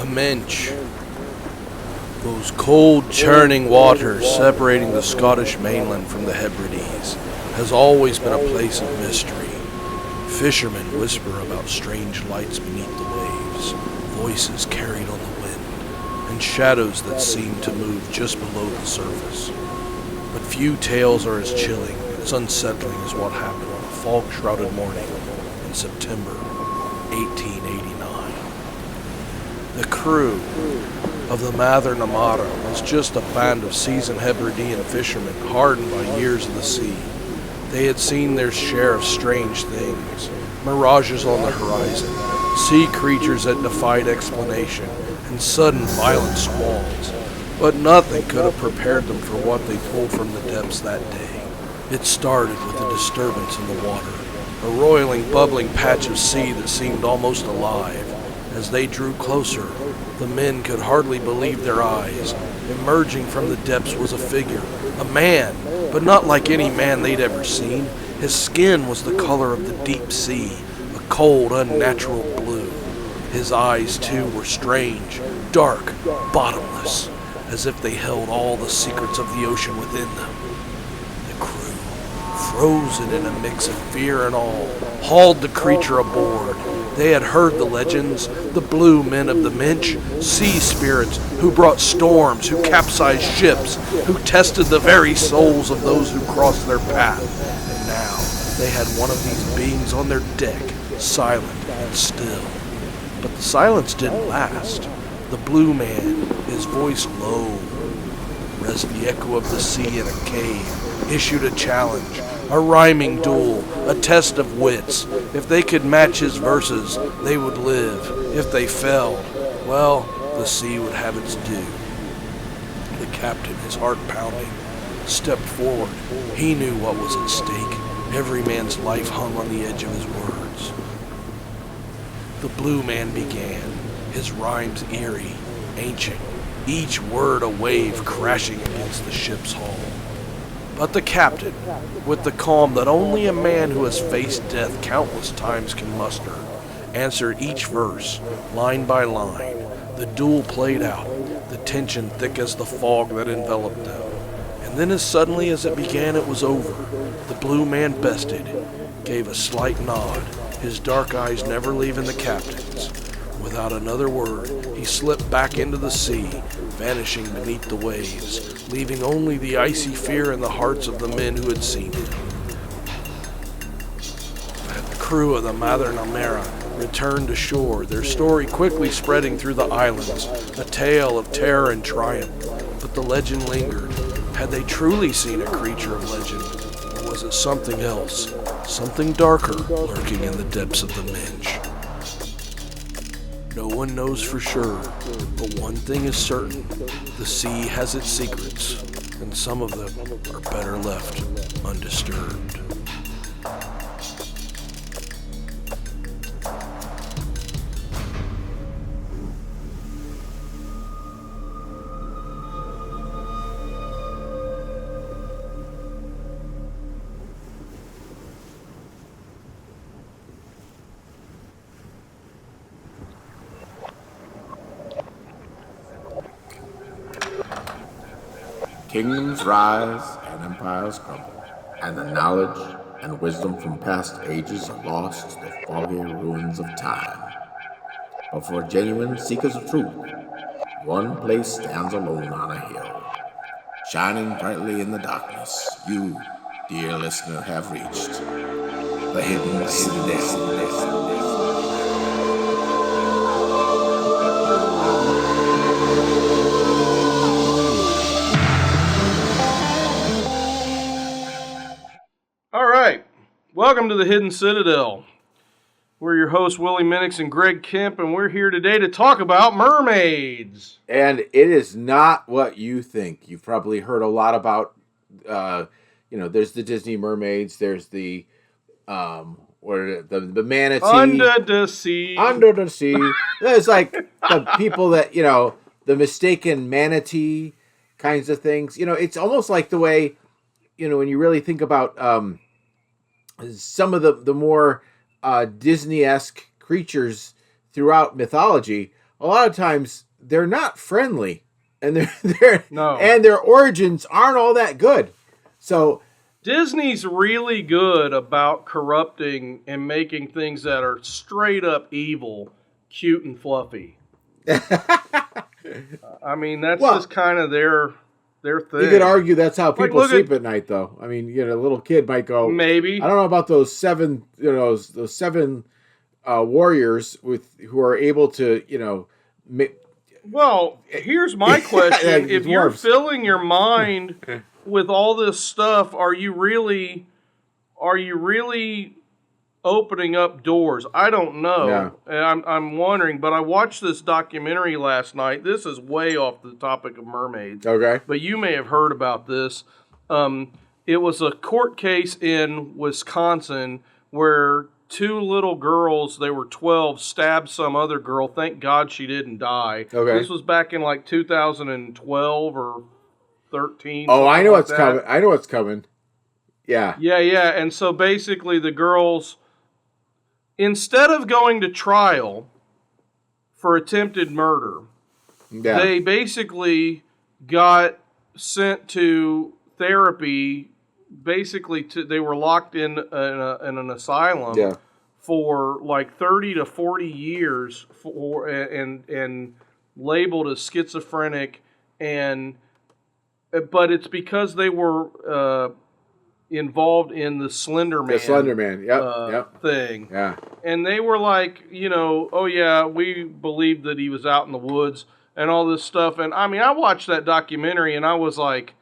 A mensch. Those cold, churning waters separating the Scottish mainland from the Hebrides has always been a place of mystery. Fishermen whisper about strange lights beneath the waves, voices carried on the wind, and shadows that seem to move just below the surface. But few tales are as chilling, as unsettling as what happened on a fog-shrouded morning in September 1889. The crew of the Mather Namara was just a band of seasoned Hebridean fishermen hardened by years of the sea. They had seen their share of strange things, mirages on the horizon, sea creatures that defied explanation, and sudden violent squalls. But nothing could have prepared them for what they pulled from the depths that day. It started with a disturbance in the water, a roiling, bubbling patch of sea that seemed almost alive. As they drew closer, the men could hardly believe their eyes. Emerging from the depths was a figure, a man, but not like any man they'd ever seen. His skin was the color of the deep sea, a cold, unnatural blue. His eyes, too, were strange, dark, bottomless, as if they held all the secrets of the ocean within them. The crew, frozen in a mix of fear and awe, hauled the creature aboard. They had heard the legends, the blue men of the Minch, sea spirits who brought storms, who capsized ships, who tested the very souls of those who crossed their path. And now they had one of these beings on their deck, silent and still. But the silence didn't last. The blue man, his voice low, as the echo of the sea in a cave, issued a challenge. A rhyming duel, a test of wits. If they could match his verses, they would live. If they fell, well, the sea would have its due. The captain, his heart pounding, stepped forward. He knew what was at stake. Every man's life hung on the edge of his words. The blue man began, his rhymes eerie, ancient, each word a wave crashing against the ship's hull. But the captain, with the calm that only a man who has faced death countless times can muster, answered each verse, line by line. The duel played out, the tension thick as the fog that enveloped them. And then as suddenly as it began, it was over. The blue man bested, gave a slight nod, his dark eyes never leaving the captain's. Without another word, he slipped back into the sea, vanishing beneath the waves, leaving only the icy fear in the hearts of the men who had seen him. The crew of the Mather Namara returned to shore, their story quickly spreading through the islands, a tale of terror and triumph. But the legend lingered. Had they truly seen a creature of legend, or was it something else, something darker, lurking in the depths of the Minch? No one knows for sure, but one thing is certain. The sea has its secrets, and some of them are better left undisturbed. Kingdoms rise and empires crumble, and the knowledge and wisdom from past ages are lost to the foggy ruins of time. But for genuine seekers of truth, one place stands alone on a hill, shining brightly in the darkness. You, dear listener, have reached the Hidden Citadel. All right, welcome to the Hidden Citadel. We're your hosts, Willie Minix and Greg Kemp, and we're here today to talk about mermaids. And it is not what you think. You've probably heard a lot about, there's the Disney mermaids, there's the manatee. Under the sea. Under the sea. There's like the people that, the mistaken manatee kinds of things. It's almost like the way, when you really think about some of the more Disney-esque creatures throughout mythology a lot of times they're not friendly, and they're No. and their origins aren't all that good. So Disney's really good about corrupting and making things that are straight up evil cute and fluffy. I mean, that's just kind of their thing. You could argue that's how people look sleep at night, though. I mean, a little kid might go, maybe. I don't know about those seven, those seven warriors who are able to, Well, here's my question: if you're dwarves. filling your mind with all this stuff, are you really opening up doors? I don't know. Yeah. And I'm wondering, but I watched this documentary last night. This is way off the topic of mermaids. Okay. But you may have heard about this. It was a court case in Wisconsin where two little girls, they were 12, stabbed some other girl. Thank God she didn't die. Okay. This was back in like 2012 or 13. Oh, I know like what's that. coming. I know what's coming. Yeah. Yeah. And so basically the girls, instead of going to trial for attempted murder, Yeah. they basically got sent to therapy. Basically, they were locked in an asylum Yeah. for like 30 to 40 years and labeled as schizophrenic, but it's because they were involved in the Slender Man. The Slender Man. Yep. Thing. Yeah. And they were like, oh yeah, we believed that he was out in the woods and all this stuff. And I mean, I watched that documentary and I was like,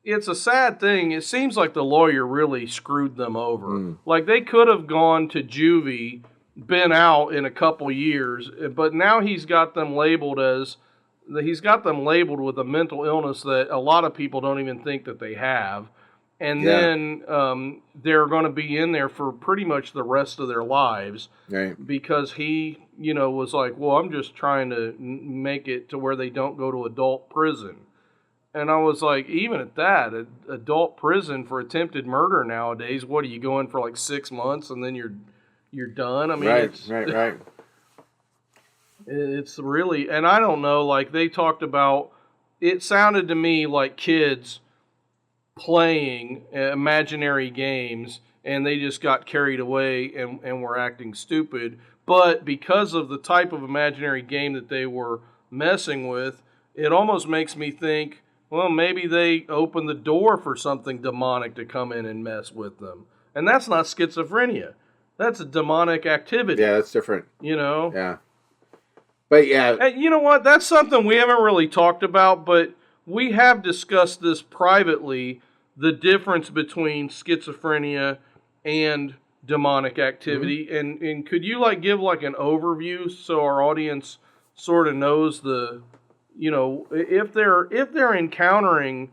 it's a sad thing. It seems like the lawyer really screwed them over. Like they could have gone to juvie, been out in a couple years, but now he's got them labeled with a mental illness that a lot of people don't even think that they have. And then they're going to be in there for pretty much the rest of their lives. Right. Because he, was like, well, I'm just trying to make it to where they don't go to adult prison. And I was like, even at that, adult prison for attempted murder nowadays, what are you going for like 6 months and then you're done? I mean, right. It's really, and I don't know, like they talked about, it sounded to me like kids playing imaginary games and they just got carried away and were acting stupid. But because of the type of imaginary game that they were messing with, it almost makes me think, well, maybe they opened the door for something demonic to come in and mess with them. And that's not schizophrenia. That's a demonic activity. Yeah, that's different. Yeah. But yeah. And you know what? That's something we haven't really talked about, but we have discussed this privately, the difference between schizophrenia and demonic activity. Mm-hmm. And could you give an overview so our audience sort of knows if they're encountering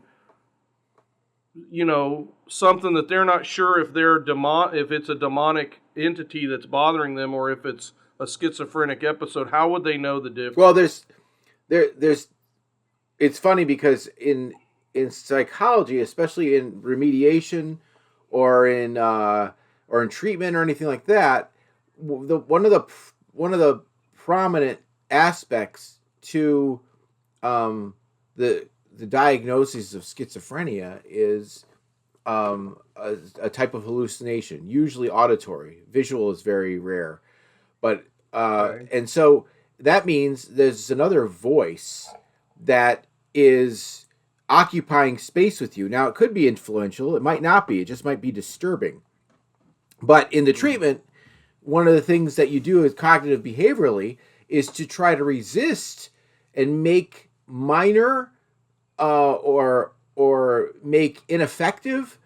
something that they're not sure if if it's a demonic entity that's bothering them or if it's a schizophrenic episode, how would they know the difference? Well, there's it's funny because in psychology, especially in remediation or in treatment or anything like that, one of the prominent aspects to the diagnosis of schizophrenia is a type of hallucination, usually auditory. Visual is very rare, but and so that means there's another voice that is occupying space with you. Now, it could be influential. It might not be. It just might be disturbing. But in the treatment, one of the things that you do is cognitive behaviorally is to try to resist and make minor or make ineffective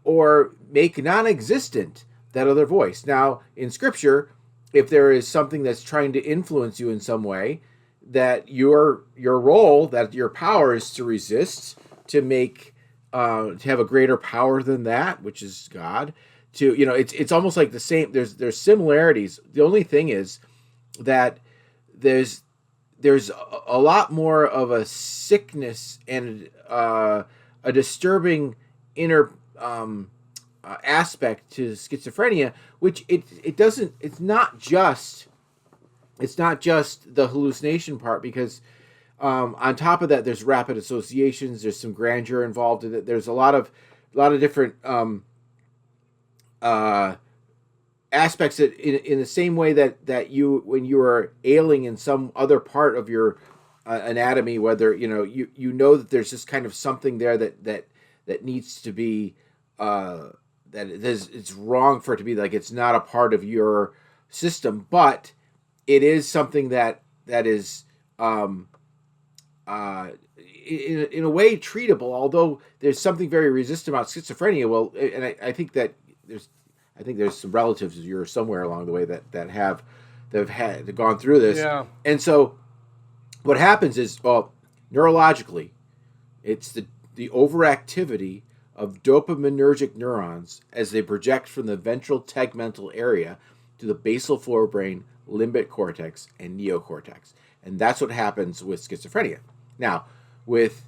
or make non-existent that other voice. Now, in Scripture, if there is something that's trying to influence you in some way, that your role, that your power is to resist, to make to have a greater power than that, which is God. To it's almost like the same. There's similarities. The only thing is that there's a lot more of a sickness and a disturbing inner aspect to schizophrenia, which it doesn't. It's not just it's not just the hallucination part, because on top of that, there's rapid associations. There's some grandeur involved in it. There's a lot of different aspects that, in the same way that you, when you are ailing in some other part of your anatomy, whether you know that there's just kind of something there that needs to be it's wrong for it to be, like, it's not a part of your system, but it is something that is in a way treatable, although there's something very resistant about schizophrenia. Well, and I think that there's some relatives of yours somewhere along the way that have gone through this. Yeah. And so what happens is, well, neurologically, it's the overactivity of dopaminergic neurons as they project from the ventral tegmental area to the basal forebrain, limbic cortex, and neocortex. And that's what happens with schizophrenia. Now, what's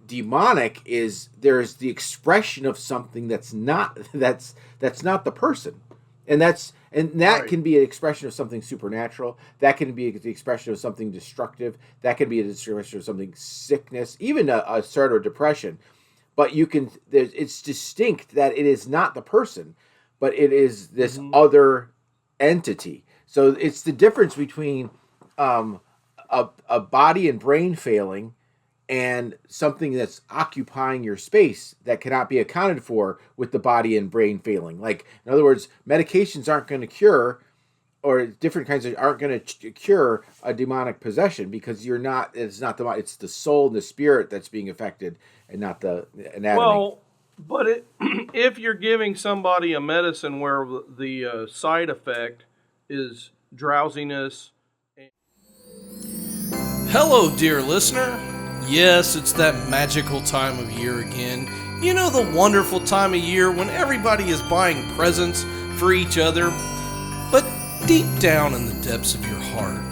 demonic is there's the expression of something that's not the person. And that right. Can be an expression of something supernatural. That can be the expression of something destructive. That can be an expression of something sickness, even a sort of depression. But it's distinct that it is not the person, but it is this other entity. So it's the difference between a body and brain failing and something that's occupying your space that cannot be accounted for with the body and brain failing. Like, in other words, medications aren't going to cure, or different kinds aren't going to cure a demonic possession, because it's not the, it's the soul and the spirit that's being affected, and not the anatomy. Well, but if you're giving somebody a medicine where the side effect is drowsiness. Hello, dear listener. Yes, it's that magical time of year again. You know, the wonderful time of year when everybody is buying presents for each other. But deep down in the depths of your heart,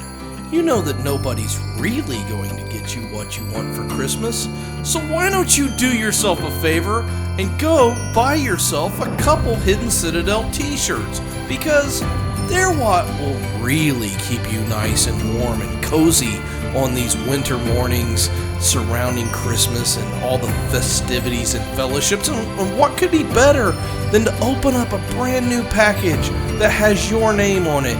you know that nobody's really going to get you what you want for Christmas. So why don't you do yourself a favor and go buy yourself a couple Hidden Citadel t-shirts, because they're what will really keep you nice and warm and cozy on these winter mornings surrounding Christmas and all the festivities and fellowships. And what could be better than to open up a brand new package that has your name on it,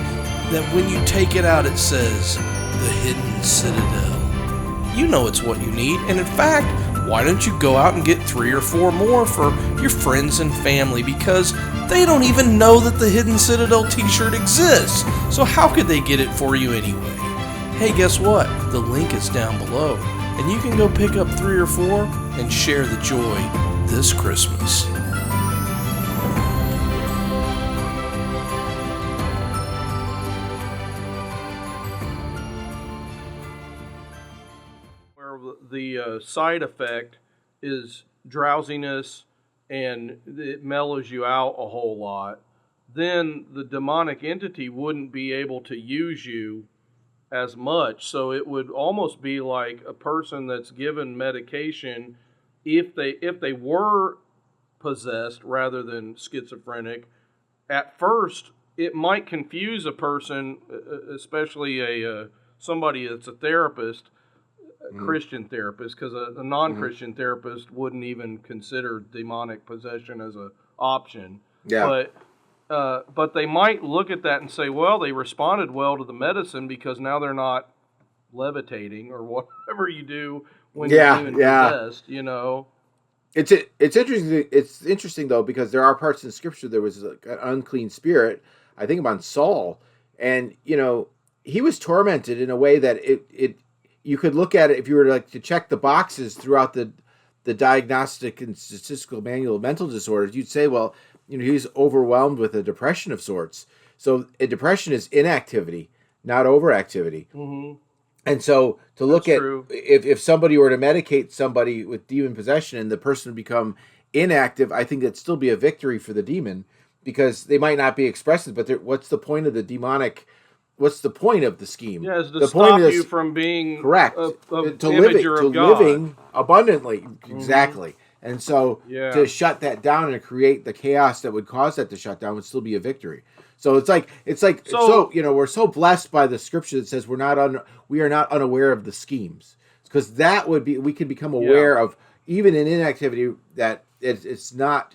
that when you take it out it says the Hidden Citadel. You know it's what you need, and in fact, why don't you go out and get 3 or 4 more for your friends and family, because they don't even know that the Hidden Citadel t-shirt exists. So how could they get it for you anyway? Hey, guess what? The link is down below, and you can go pick up 3 or 4 and share the joy this Christmas. Where the side effect is drowsiness and it mellows you out a whole lot, then the demonic entity wouldn't be able to use you as much. So it would almost be like a person that's given medication, if they were possessed rather than schizophrenic, at first it might confuse a person, especially somebody that's a therapist, a Christian therapist, because a non-Christian therapist wouldn't even consider demonic possession as an option. Yeah. But they might look at that and say, well, they responded well to the medicine because now they're not levitating or whatever you do when you're being possessed, you know. It's interesting. It's interesting though, because there are parts in Scripture. There was an unclean spirit. I think about Saul, and he was tormented in a way that it you could look at it, if you were to check the boxes throughout the diagnostic and statistical manual of mental disorders. You'd say, well, he's overwhelmed with a depression of sorts. So a depression is inactivity, not overactivity. Mm-hmm. And so to look at if somebody were to medicate somebody with demon possession and the person would become inactive, I think that'd still be a victory for the demon, because they might not be expressive, but what's the point of the demonic? What's the point of the scheme? Yeah, is to stop you from being correct, living abundantly. Exactly. And so to shut that down and create the chaos that would cause that to shut down would still be a victory. So it's like we're so blessed by the scripture that says we are not unaware of the schemes, because that would be, we can become aware of, even in inactivity, that it is not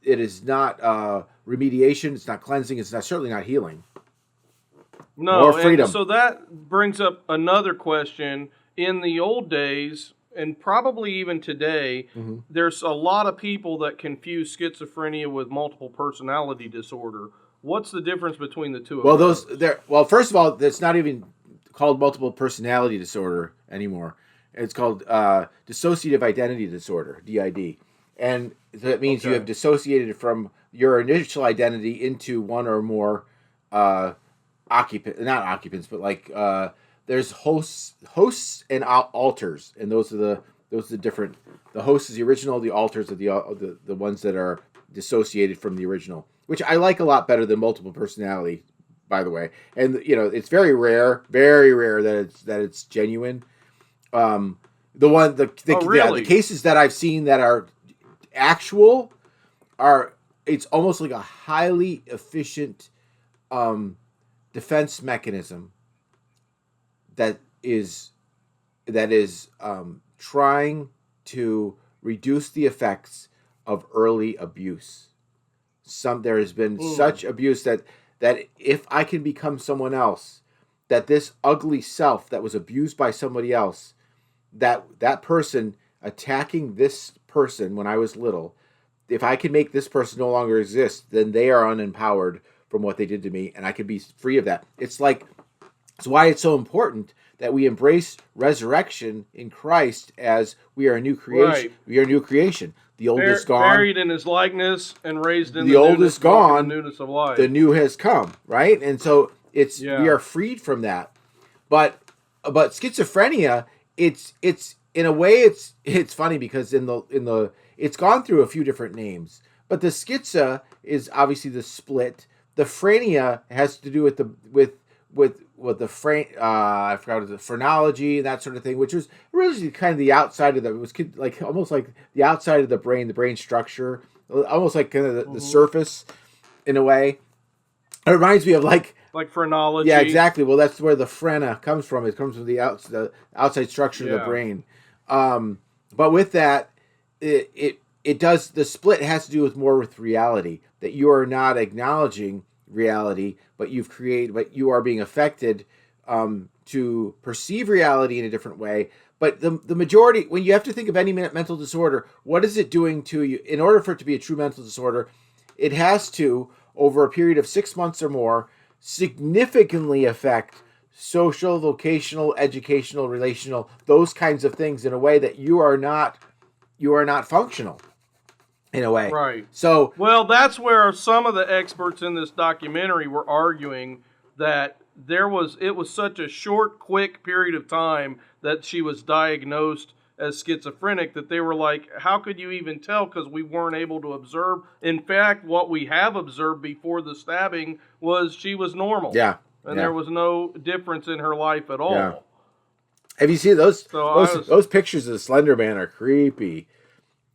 remediation, it's not cleansing, it's certainly not healing. No, or freedom. And so that brings up another question. In the old days, and probably even today, there's a lot of people that confuse schizophrenia with multiple personality disorder. What's the difference between the two of those? Well, first of all, it's not even called multiple personality disorder anymore. It's called dissociative identity disorder, DID. And that means you have dissociated from your initial identity into one or more not occupants, but like there's hosts and alters, and those are the different. The host is the original, the alters are the ones that are dissociated from the original, which I like a lot better than multiple personality, by the way. And it's very rare that it's genuine. The cases that I've seen that are actual it's almost like a highly efficient defense mechanism that is trying to reduce the effects of early abuse. There has been such abuse that if I can become someone else, that this ugly self that was abused by somebody else, that person attacking this person when I was little, if I can make this person no longer exist, then they are unempowered from what they did to me, and I can be free of that. It's why it's so important that we embrace resurrection in Christ, as we are a new creation. Right. We are a new creation. The old is gone. Buried in his likeness and raised in the old is gone. The newness of life. The new has come, right? And so we are freed from that. But schizophrenia, it's in a way it's funny, because in the it's gone through a few different names. But the schiza is obviously the split. The phrenia has to do with the I forgot the phrenology and that sort of thing, which was really kind of the outside of it was like almost like the outside of the brain structure, almost like kind of the surface in a way. It reminds me of like phrenology. Yeah, exactly. Well, that's where the phrena comes from. It comes from the outside structure of the brain. But with that, it does, the split has to do more with reality, that you are not acknowledging reality, but you are being affected to perceive reality in a different way. But the majority, when you have to think of any mental disorder, what is it doing to you? In order for it to be a true mental disorder, it has to, over a period of 6 months or more, significantly affect social, vocational, educational, relational, those kinds of things in a way that you are not functional in a way. Right. So, well, that's where some of the experts in this documentary were arguing that it was such a short, quick period of time that she was diagnosed as schizophrenic that they were like, how could you even tell? Because we weren't able to observe. In fact, what we have observed before the stabbing was she was normal. Yeah. And there was no difference in her life at all. Yeah. Have you seen those pictures of the Slender Man are creepy.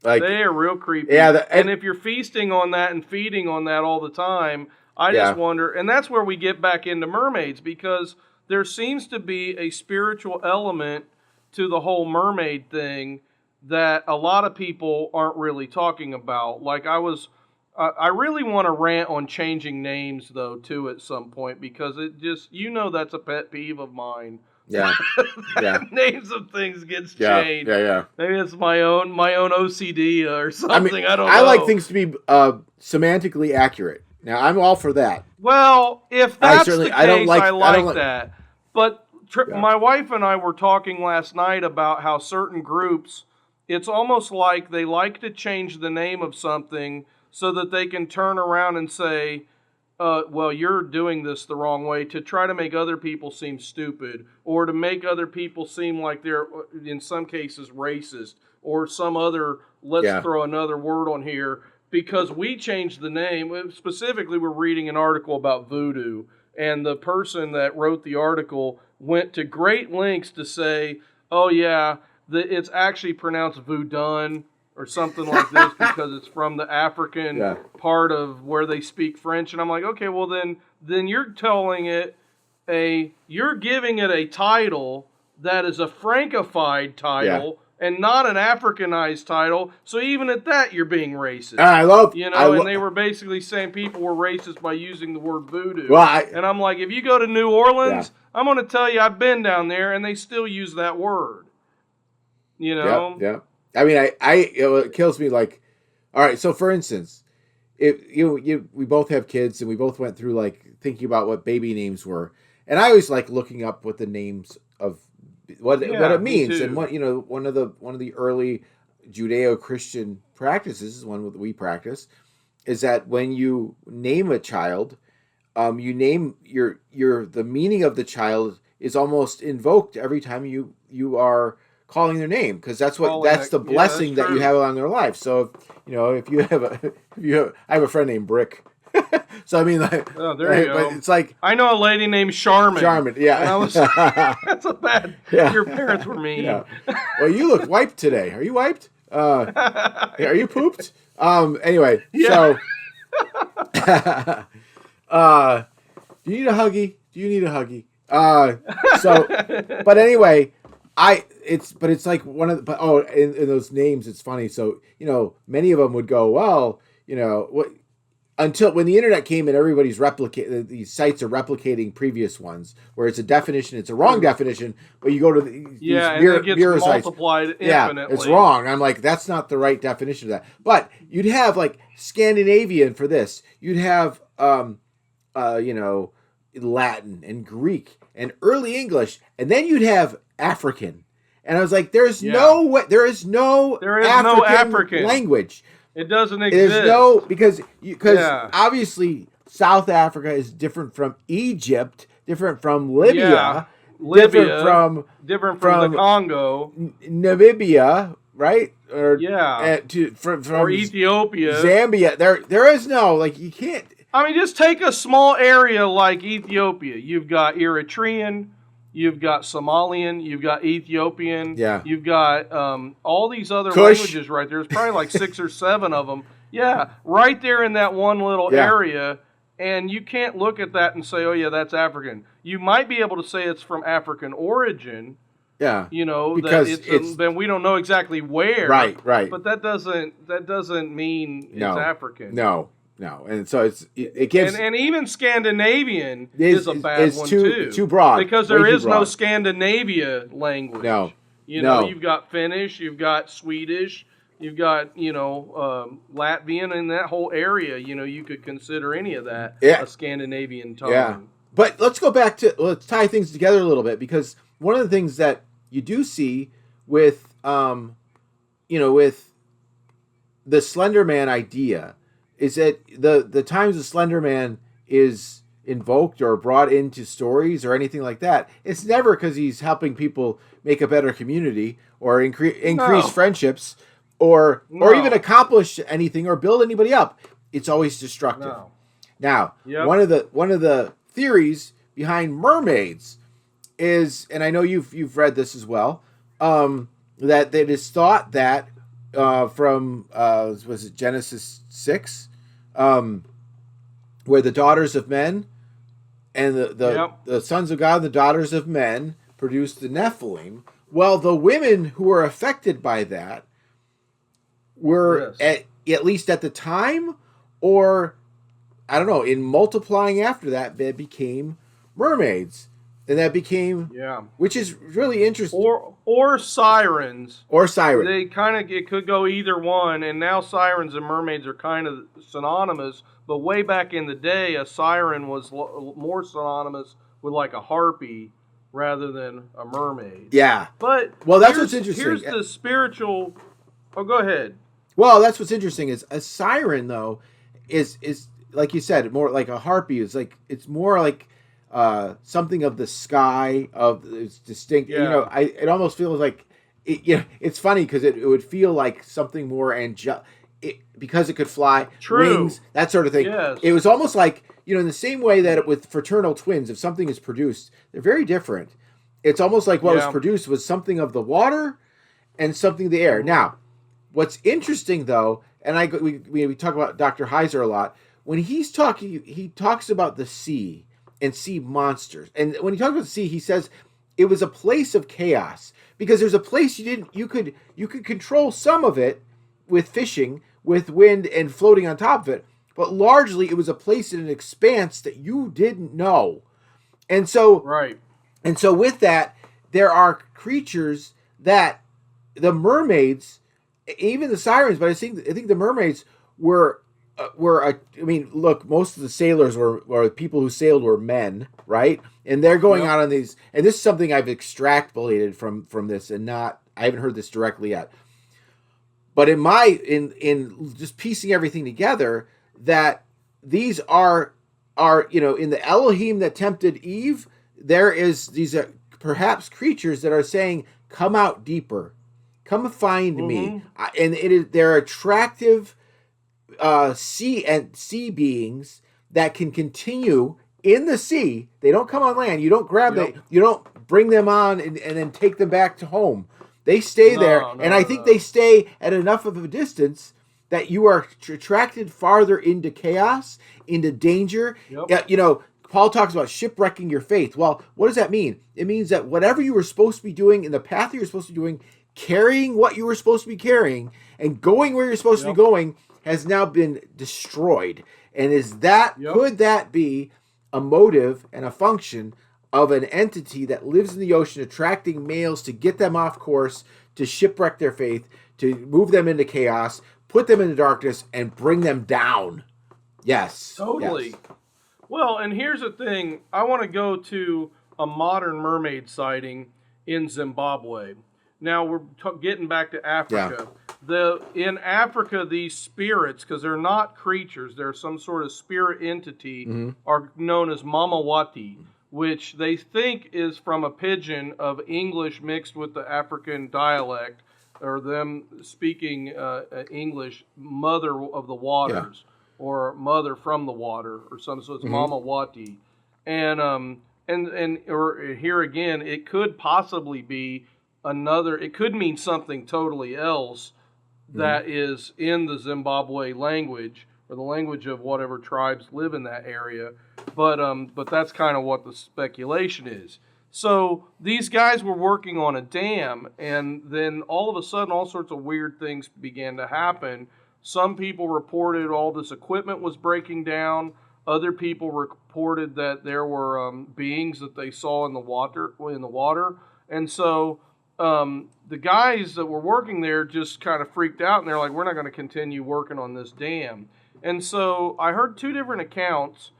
Like, they are real creepy. Yeah, and if you're feasting on that and feeding on that all the time, I just wonder, and that's where we get back into mermaids, because there seems to be a spiritual element to the whole mermaid thing that a lot of people aren't really talking about. Like I really want to rant on changing names, though, too, at some point, because it just, that's a pet peeve of mine. Yeah. Yeah. Names of things gets changed. Yeah. Maybe it's my own OCD or something. I don't know. I like things to be semantically accurate. Now, I'm all for that. Well, if that's the case, I like that. But my wife and I were talking last night about how certain groups, it's almost like they like to change the name of something so that they can turn around and say, well, you're doing this the wrong way, to try to make other people seem stupid, or to make other people seem like they're, in some cases, racist, or some other, throw another word on here, because we changed the name. Specifically, we're reading an article about voodoo, and the person that wrote the article went to great lengths to say, oh yeah, it's actually pronounced voodoo, or something like this because it's from the African part of where they speak French. And I'm like, okay, well then you're telling it you're giving it a title that is a Frankified title and not an Africanized title. So even at that, you're being racist. And they were basically saying people were racist by using the word voodoo. Well, and I'm like, if you go to New Orleans, I'm going to tell you I've been down there, and they still use that word. You know? Yeah. I mean, it kills me. Like, all right. So, for instance, we both have kids, and we both went through like thinking about what baby names were, and I always like looking up what the names of what it means, and what one of the early Judeo-Christian practices, one that we practice, is that when you name a child, you name the meaning of the child is almost invoked every time you are calling their name, because that's the blessing that you have on their life. So if you have I have a friend named Brick. So I mean, like, oh, there you go. But it's like I know a lady named Charmin. Yeah. And I was, that's a bad. Yeah. Your parents were mean. Yeah. Well, you look wiped today. Are you wiped? Are you pooped? Anyway, so do you need a huggy? But anyway, it's like one of the, in those names, it's funny. So many of them would go, well, what. Until when the internet came and everybody's these sites are replicating previous ones, where it's a definition, it's a wrong definition, but you go to these mirror sites. Multiplied infinitely. Yeah, it's wrong. I'm like, that's not the right definition of that. But you'd have like Scandinavian for this. You'd have Latin and Greek and early English, and then you'd have African. And I was like, there is no African language. It doesn't exist. There's because obviously South Africa is different from Egypt, different from Libya, different from the Congo, Namibia, right? Or from Ethiopia, Zambia. There is no, like, you can't. I mean, just take a small area like Ethiopia. You've got Eritrean. You've got Somalian, you've got Ethiopian, you've got all these other languages right there. There's probably like 6 or 7 of them. Yeah, right there in that one little area, and you can't look at that and say, oh yeah, that's African. You might be able to say it's from African origin. Yeah, because then we don't know exactly where. Right. But that doesn't mean it's African. No, and so it gives, and even Scandinavian is a bad one too broad, because there is no Scandinavia language. No, you've got Finnish, you've got Swedish, you've got Latvian, and that whole area. You could consider any of that a Scandinavian tongue. Yeah, but let's tie things together a little bit, because one of the things that you do see with with the Slender Man idea is that the times the Slender Man is invoked or brought into stories or anything like that, it's never because he's helping people make a better community or increase friendships or even accomplish anything or build anybody up. It's always destructive. No. Now, one of the theories behind mermaids is, and I know you've read this as well, that it is thought that from was it Genesis 6? Where the daughters of men and the sons of God and the daughters of men produced the Nephilim. Well, the women who were affected by that were at least at the time, or I don't know, in multiplying after that, they became mermaids. And that became, which is really interesting. Or sirens. Or sirens. It could go either one, and now sirens and mermaids are kind of synonymous, but way back in the day, a siren was more synonymous with like a harpy rather than a mermaid. Yeah. But that's what's interesting. Here's the spiritual, go ahead. Well, that's what's interesting is a siren, though, is like you said, more like a harpy. It's more like something of the sky, it's distinct. It almost feels like it's funny because it would feel like something more angelic because it could fly, wings, that sort of thing. Yes. It was almost like in the same way that with fraternal twins, if something is produced, they're very different. It's almost like what was produced was something of the water and something of the air. Now, What's interesting though, and we talk about Dr. Heiser a lot. When he's talking, he talks about the sea and sea monsters. And when he talks about the sea, he says it was a place of chaos because there's a place you could control some of it with fishing, with wind and floating on top of it, but largely it was a place in an expanse that you didn't know. And so Right. and so with that, there are creatures that the mermaids, even the sirens, but I think the mermaids were I mean, look, most of the sailors were people who sailed were men, right? And they're going Yep. out on these, and this is something I've extrapolated from this, and not I haven't heard this directly yet. But in just piecing everything together, that these are in the Elohim that tempted Eve, there is these perhaps creatures that are saying, "Come out deeper, come find me," and they're attractive sea beings that can continue in the sea. They don't come on land. You don't grab them. You don't bring them on and then take them back to home. They stay there, and I think they stay at enough of a distance that you are attracted farther into chaos, into danger. Yep. Paul talks about shipwrecking your faith. Well, what does that mean? It means that whatever you were supposed to be doing in the path you were supposed to be doing, carrying what you were supposed to be carrying, and going where you're supposed to be going, has now been destroyed. And could that be a motive and a function of an entity that lives in the ocean, attracting males to get them off course, to shipwreck their faith, to move them into chaos, put them into darkness, and bring them down? Yes. Totally. Yes. Well, and here's the thing. I want to go to a modern mermaid sighting in Zimbabwe. Now we're getting back to Africa. In Africa, these spirits, because they're not creatures, they're some sort of spirit entity, are known as mamawati, which they think is from a pidgin of English mixed with the African dialect, or them speaking English, mother of the waters, or mother from the water, or something. So it's mamawati, or here again, it could possibly be another. It could mean something totally else that is in the Zimbabwe language, or the language of whatever tribes live in that area. But that's kind of what the speculation is. So these guys were working on a dam, and then all of a sudden, all sorts of weird things began to happen. Some people reported all this equipment was breaking down. Other people reported that there were beings that they saw in the water. And so the guys that were working there just kind of freaked out, and they're like, "We're not going to continue working on this dam." And so I heard two different accounts,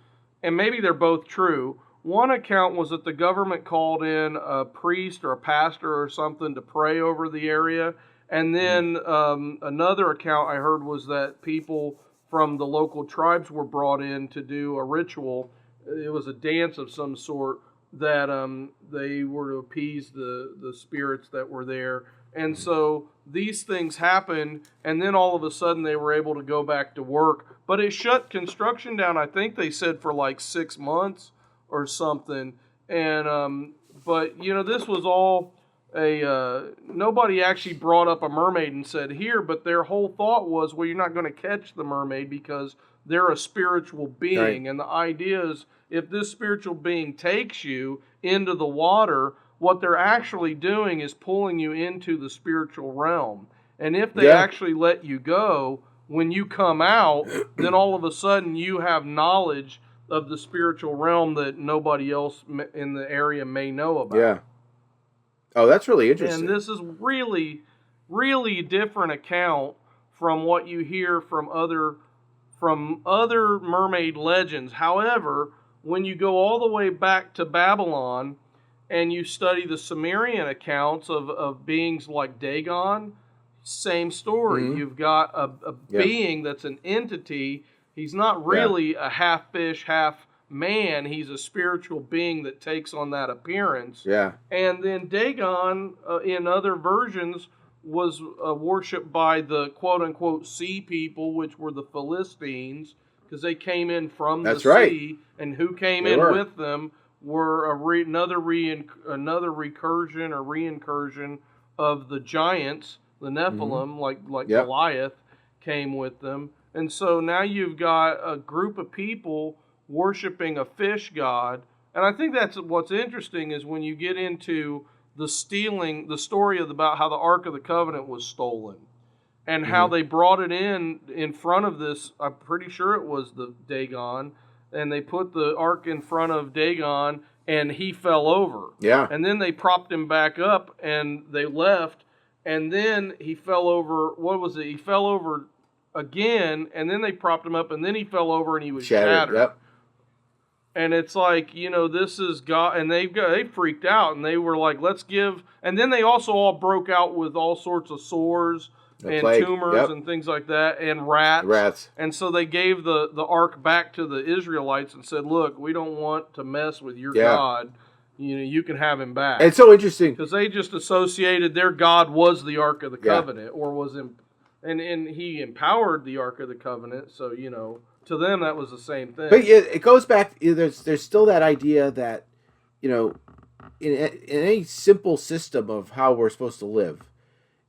and maybe they're both true. One account was that the government called in a priest or a pastor or something to pray over the area. And then another account I heard was that people from the local tribes were brought in to do a ritual. It was a dance of some sort that they were to appease the spirits that were there. And so these things happened, and then all of a sudden they were able to go back to work. But it shut construction down, I think they said, for like 6 months or something. And but this was all nobody actually brought up a mermaid and said here, but their whole thought was, well, you're not going to catch the mermaid because they're a spiritual being. Right. And the idea is, if this spiritual being takes you into the water, what they're actually doing is pulling you into the spiritual realm. And if they actually let you go, when you come out, then all of a sudden you have knowledge of the spiritual realm that nobody else in the area may know about. Yeah. Oh, that's really interesting. And this is really, really different account from what you hear from other mermaid legends. However, when you go all the way back to Babylon and you study the Sumerian accounts of beings like Dagon, same story. You've got a being that's an entity. He's not really a half fish, half man. He's a spiritual being that takes on that appearance. Yeah. And then Dagon, in other versions, was worshipped by the quote-unquote sea people, which were the Philistines, because they came in from the sea. And who came with them were another recursion or reincursion of the giants the Nephilim, like Yep. Goliath came with them. And so now you've got a group of people worshiping a fish god. And I think that's what's interesting is when you get into the story about how the Ark of the Covenant was stolen and how they brought it in front of this, I'm pretty sure it was the Dagon, and they put the Ark in front of Dagon and he fell over. Yeah. And then they propped him back up and they left, and then he fell over, what was it? He fell over again, and then they propped him up, and then he fell over and he was shattered. Yep. And it's like, this is God, and they freaked out, and they were like, let's give, and then they also all broke out with all sorts of sores and plague. tumors and things like that, and rats. And so they gave the ark back to the Israelites and said, look, we don't want to mess with your God. You can have him back. It's so interesting. Because they just associated their God was the Ark of the Covenant, or was and he empowered the Ark of the Covenant, so, to them that was the same thing. But it goes back, there's still that idea that, in any simple system of how we're supposed to live,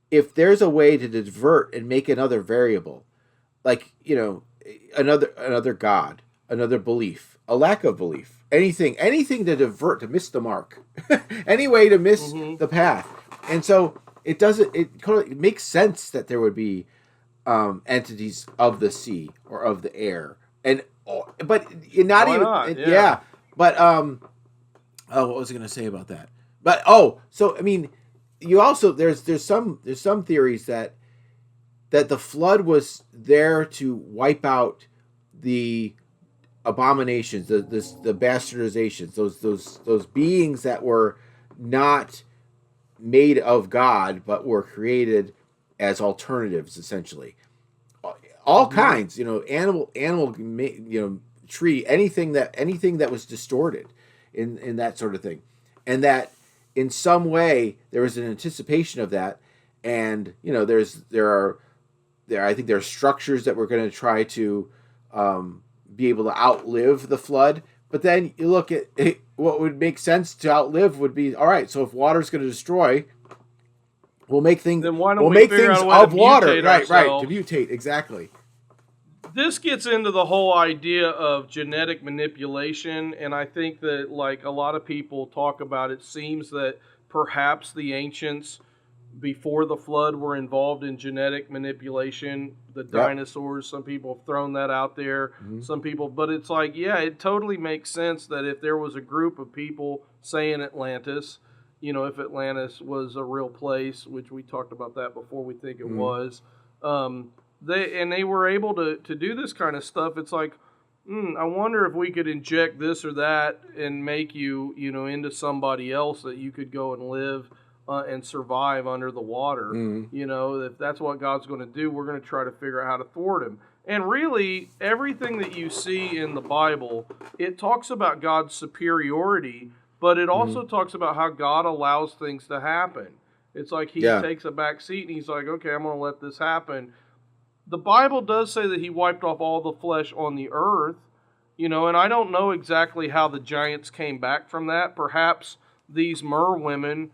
if there's a way to divert and make another variable, like, another God, another belief, a lack of belief, anything to divert, to miss the mark, any way to miss the path. And so it makes sense that there would be entities of the sea or of the air, but not Why even not? But what was I going to say about that? But so I mean, you also there's some theories that the flood was there to wipe out the abominations, the bastardizations, those beings that were not made of God but were created as alternatives, essentially. All kinds, animal, tree, anything that was distorted in that sort of thing, and that in some way there was an anticipation of that, and I think there are structures that were going to try to be able to outlive the flood. But then you look at what would make sense to outlive would be, all right, so if water's going to destroy, we'll make things. Then why don't we'll we make figure things out a way to of water, mutate right, to ourselves? mutate, exactly. This gets into the whole idea of genetic manipulation, and I think that, like a lot of people talk about, it seems that perhaps the ancients before the flood were involved in genetic manipulation. The dinosaurs, some people have thrown that out there. Some people, but it's like, it totally makes sense that if there was a group of people, say in Atlantis, if Atlantis was a real place, which we talked about that before, we think it was, they were able to do this kind of stuff. It's like, I wonder if we could inject this or that and make you, into somebody else that you could go and live and survive under the water. If that's what God's going to do, we're going to try to figure out how to thwart him. And really, everything that you see in the Bible, it talks about God's superiority, but it also talks about how God allows things to happen. It's like he takes a back seat and he's like, okay, I'm going to let this happen. The Bible does say that he wiped off all the flesh on the earth, and I don't know exactly how the giants came back from that. Perhaps these Mer women,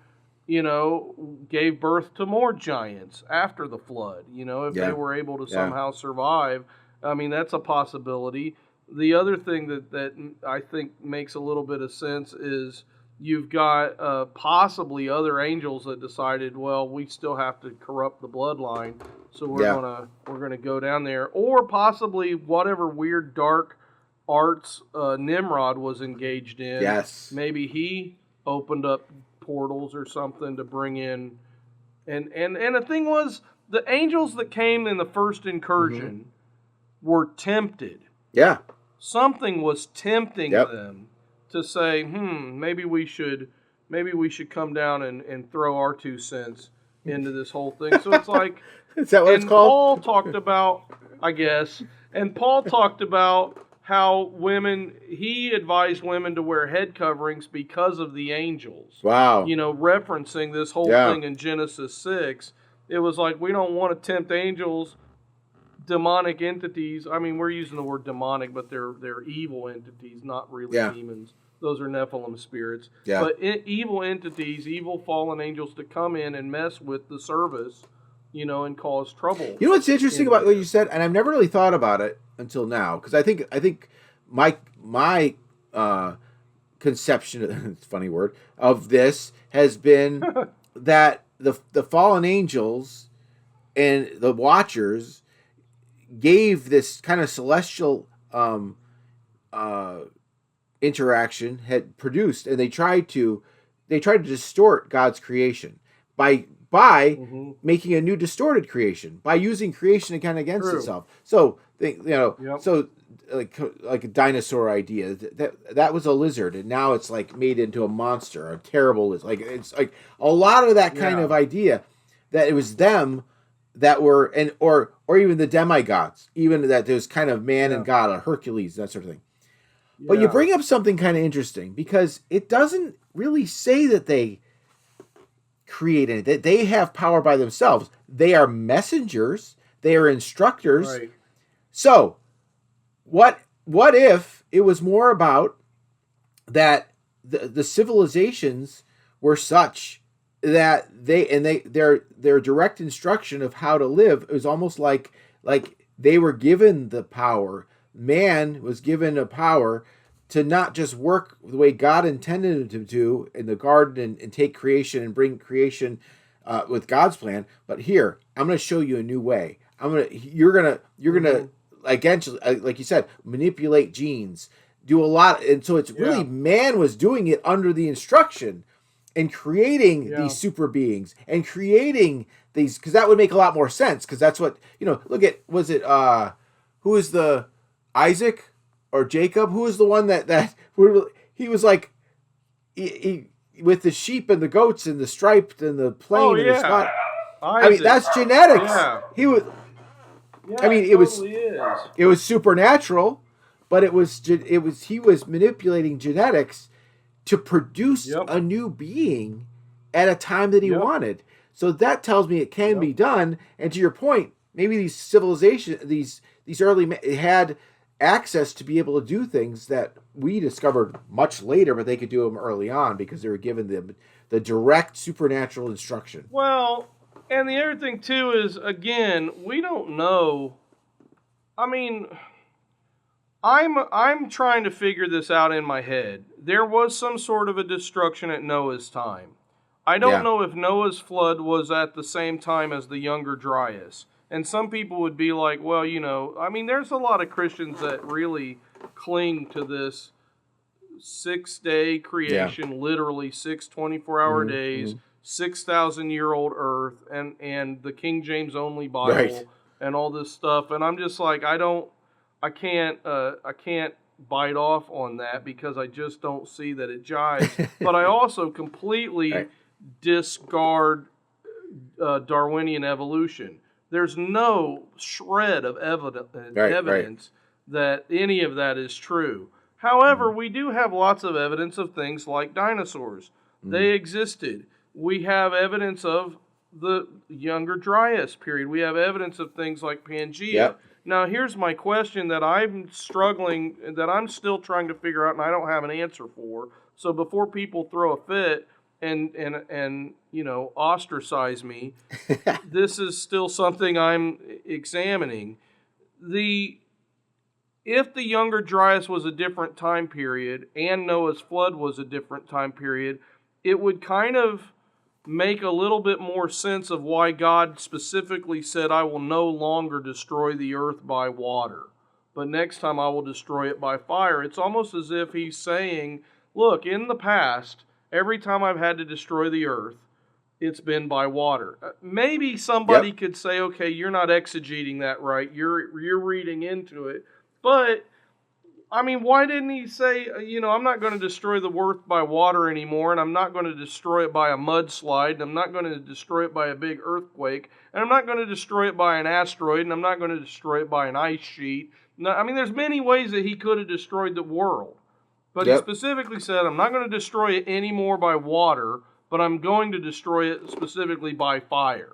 gave birth to more giants after the flood, if they were able to somehow survive. I mean, that's a possibility. The other thing that I think makes a little bit of sense is you've got possibly other angels that decided, well, we still have to corrupt the bloodline, so we're gonna go down there, or possibly whatever weird dark arts Nimrod was engaged in. Yes, maybe he opened up portals or something to bring in, and the thing was, the angels that came in the first incursion were tempted. Yeah, something was tempting them to say, maybe we should come down and throw our 2 cents into this whole thing. So it's like, is that what it's called? Paul talked about, I guess, and Paul talked about how he advised women to wear head coverings because of the angels. Wow. Referencing this whole thing in Genesis 6. It was like, we don't want to tempt angels, demonic entities. I mean, we're using the word demonic, but they're evil entities, not really demons. Those are Nephilim spirits. Yeah. But evil entities, evil fallen angels to come in and mess with the service, and cause trouble. You know what's interesting about what you said, and I've never really thought about it until now, because I think my conception, it's a funny word, of this has been that the fallen angels and the Watchers gave this kind of celestial interaction, had produced, and they tried to distort God's creation by making a new distorted creation, by using creation again against itself. So so like a dinosaur idea, that was a lizard, and now it's like made into a monster, a terrible lizard. Like it's like a lot of that kind of idea, that it was them that were, and or even the demigods, even that there's kind of man and God, a Hercules, that sort of thing. But you bring up something kind of interesting, because it doesn't really say that they create anything, that they have power by themselves. They are messengers, they are instructors. Right. So what if it was more about that the civilizations were such that their direct instruction of how to live is almost like they were given the power. Man was given a power to not just work the way God intended him to in the garden and take creation and bring creation with God's plan, but here, I'm going to show you a new way. You're gonna again, like you said, manipulate genes, do a lot, and so it's really man was doing it under the instruction and creating these super beings and creating these, because that would make a lot more sense, because that's what look at, was it who is the Isaac or Jacob? Who was the one that he was like he with the sheep and the goats and the striped and the plain and the spot. I mean, that's genetics. Yeah. He was. Yeah, I mean, it was supernatural, but he was manipulating genetics to produce a new being at a time that he wanted. So that tells me it can be done. And to your point, maybe these civilizations, these early had access to be able to do things that we discovered much later, but they could do them early on because they were given the direct supernatural instruction. Well, and the other thing too is, again, we don't know. I mean, I'm trying to figure this out in my head. There was some sort of a destruction at Noah's time. I don't know if Noah's flood was at the same time as the Younger Dryas. And some people would be like, well, I mean, there's a lot of Christians that really cling to this 6-day creation, literally 6 24-hour days, 6,000-year-old earth, and the King James only Bible and all this stuff. And I'm just like, I can't bite off on that, because I just don't see that it jives. But I also completely discard Darwinian evolution. There's no shred of evidence that any of that is true. However, we do have lots of evidence of things like dinosaurs. They existed. We have evidence of the Younger Dryas period. We have evidence of things like Pangea. Now, here's my question that I'm still trying to figure out, and I don't have an answer for. So before people throw a fit and ostracize me, this is still something I'm examining. If the Younger Dryas was a different time period and Noah's flood was a different time period, it would kind of make a little bit more sense of why God specifically said, I will no longer destroy the earth by water, but next time I will destroy it by fire. It's almost as if he's saying, look, in the past, every time I've had to destroy the earth, it's been by water. Maybe somebody could say, okay, you're not exegeting that right. You're reading into it. But, I mean, why didn't he say, I'm not going to destroy the earth by water anymore, and I'm not going to destroy it by a mudslide, and I'm not going to destroy it by a big earthquake, and I'm not going to destroy it by an asteroid, and I'm not going to destroy it by an ice sheet. No, I mean, there's many ways that he could have destroyed the world. But he specifically said, I'm not going to destroy it anymore by water, but I'm going to destroy it specifically by fire.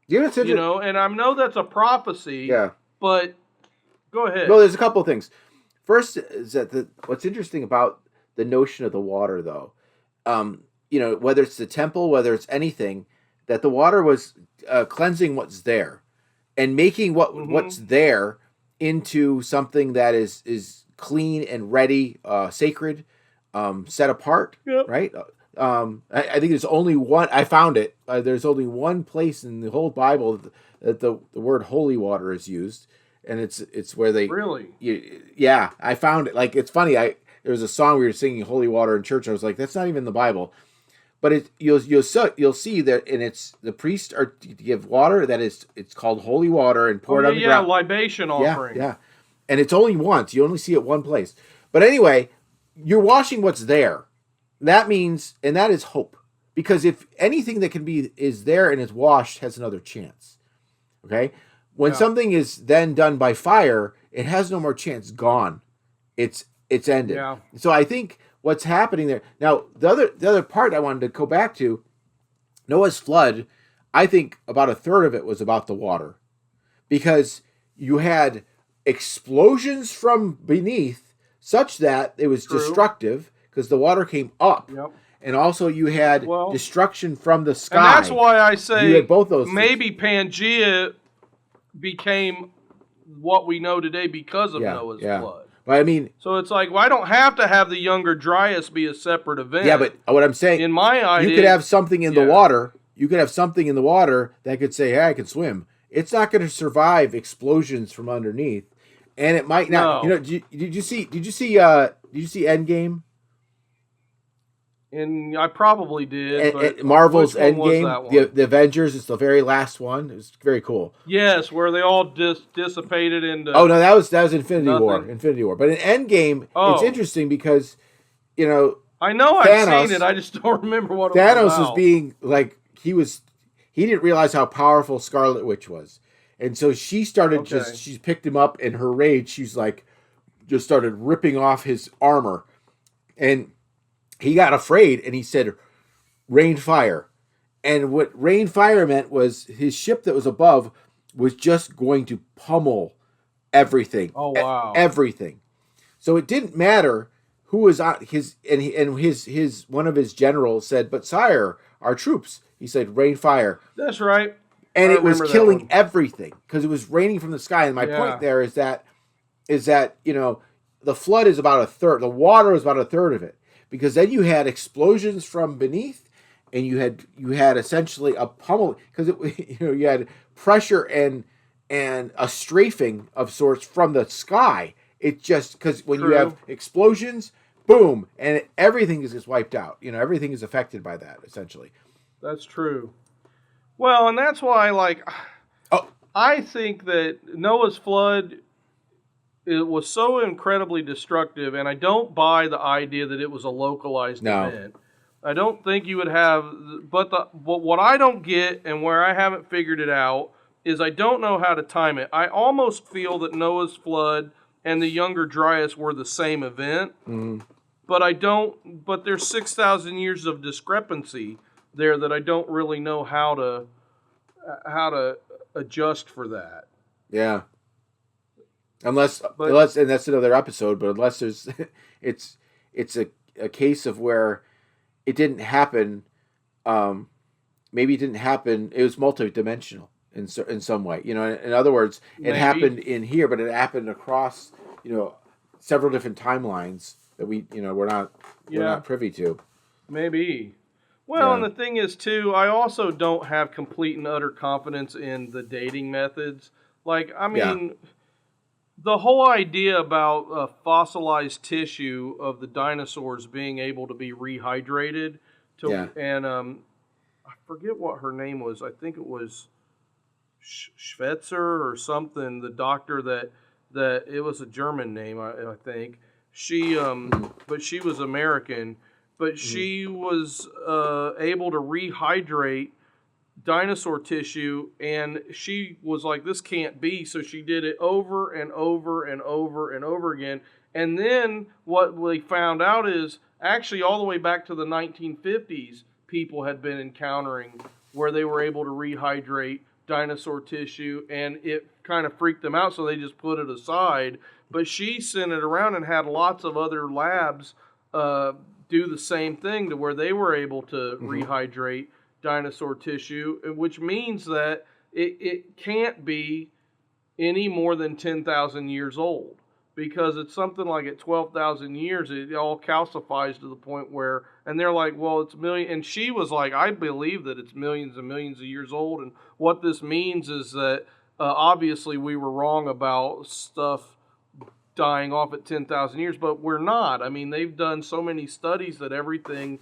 And I know that's a prophecy, but go ahead. Well, there's a couple of things. First is that what's interesting about the notion of the water, though, whether it's the temple, whether it's anything, that the water was cleansing what's there and making what's there into something that is clean and ready, sacred, set apart, right? I think there's only one. I found it. There's only one place in the whole Bible that the word holy water is used, and it's where they really. Yeah, I found it. Like, it's funny. There was a song we were singing, "Holy Water" in church. I was like, that's not even in the Bible, but you'll see that, and it's the priests are to give water that it's called holy water and pour it on the ground. Libation offering. Yeah, and it's only once. You only see it one place. But anyway, you're washing what's there. That means, and that is hope. Because if anything that is there and is washed has another chance. Okay? When something is then done by fire, it has no more chance. Gone. It's ended. Yeah. So I think what's happening there. Now, the other part I wanted to go back to, Noah's flood, I think about a third of it was about the water. Because you had explosions from beneath such that it was destructive, because the water came up. Yep. And also you had destruction from the sky. And that's why I say you had both those maybe things. Pangea became what we know today because of Noah's flood. But I mean, so it's like, well, I don't have to have the Younger Dryas be a separate event. Yeah, but what I'm saying, in my idea, you could have something in the water. You could have something in the water that could say, "Hey, I can swim." It's not going to survive explosions from underneath, and it might not. No. Did you see Endgame? And I probably did. But Marvel's which one was that Endgame, one? the Avengers. It's the very last one. It was very cool. Yes, where they all dissipated into. Oh no, that was Infinity nothing. War. Infinity War. But in Endgame, it's interesting because, I know I've seen it. I just don't remember what it was Thanos about. was being like he didn't realize how powerful Scarlet Witch was, and so she started she picked him up in her rage. She's like just started ripping off his armor, and he got afraid and he said, "Rain fire." And what rain fire meant was his ship that was above was just going to pummel everything. Oh wow! Everything. So it didn't matter who was on his one of his generals said, "But sire, our troops." He said, "Rain fire." That's right. And it was killing everything because it was raining from the sky. And my point there is that the flood is about a third. The water is about a third of it. Because then you had explosions from beneath, and you had essentially a pummel, because you had pressure and a strafing of sorts from the sky. It just because when you have explosions, boom, and everything is just wiped out. Everything is affected by that essentially. That's true. Well, and that's why, I think that Noah's flood, it was so incredibly destructive, and I don't buy the idea that it was a localized event. I don't think you would have, but what I don't get, and where I haven't figured it out, is I don't know how to time it. I almost feel that Noah's flood and the Younger Dryas were the same event, but there's 6,000 years of discrepancy there that I don't really know how to adjust for that. Yeah. Unless and that's another episode, but unless there's it's a case of where it didn't happen, maybe it didn't happen, it was multidimensional in some way. In other words, it happened in here, but it happened across, several different timelines that we're not privy to. Maybe. Well, and the thing is too, I also don't have complete and utter confidence in the dating methods. The whole idea about fossilized tissue of the dinosaurs being able to be rehydrated, and I forget what her name was. I think it was Schweitzer or something. The doctor that it was a German name, I think. She, but she was American. But she was able to rehydrate dinosaur tissue, and she was like, this can't be, so she did it over and over and over and over again. And then what we found out is actually all the way back to the 1950s, people had been encountering where they were able to rehydrate dinosaur tissue, and it kind of freaked them out, so they just put it aside. But she sent it around and had lots of other labs do the same thing, to where they were able to rehydrate dinosaur tissue, which means that it can't be any more than 10,000 years old, because it's something like at 12,000 years, it all calcifies to the point where, and they're like, well, it's million, and she was like, I believe that it's millions and millions of years old, and what this means is that obviously we were wrong about stuff dying off at 10,000 years, but we're not. I mean, they've done so many studies that everything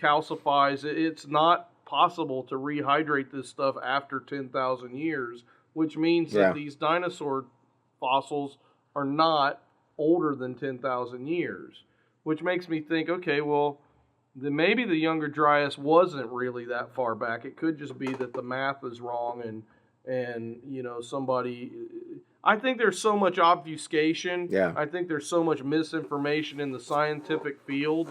calcifies. It's not possible to rehydrate this stuff after 10,000 years, which means that these dinosaur fossils are not older than 10,000 years, which makes me think, okay, well, then maybe the Younger Dryas wasn't really that far back. It could just be that the math is wrong, and you know, somebody. I think there's so much obfuscation. Yeah. I think there's so much misinformation in the scientific field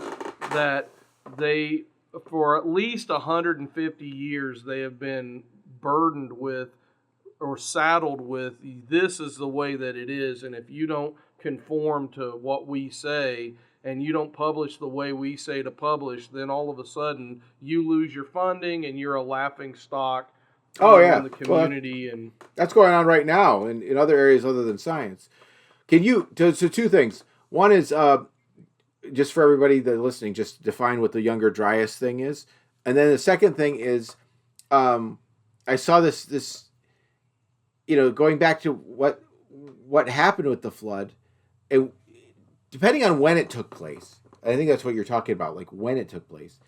that they, for at least 150 years, they have been burdened with or saddled with, this is the way that it is, and if you don't conform to what we say and you don't publish the way we say to publish, then all of a sudden you lose your funding and you're a laughing stock in the community. And that's going on right now in other areas other than science. Can you, so two things. One is, just for everybody that's listening, just define what the Younger Dryas thing is. And then the second thing is, I saw this, you know, going back to what happened with the flood, depending on when it took place, I think that's what you're talking about, like when it took place.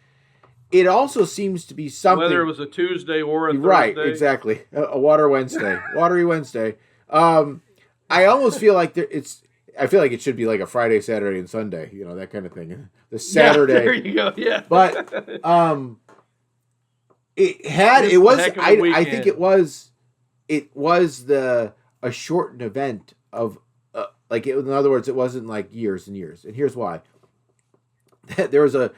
It also seems to be something, whether it was a Tuesday or a Thursday. Right, exactly, a water Wednesday, watery Wednesday. I almost feel like I feel like it should be like a Friday, Saturday, and Sunday, you know, that kind of thing. The Saturday. Yeah, there you go. Yeah, but I think it was a shortened event of in other words, it wasn't like years and years. And here's why. there was a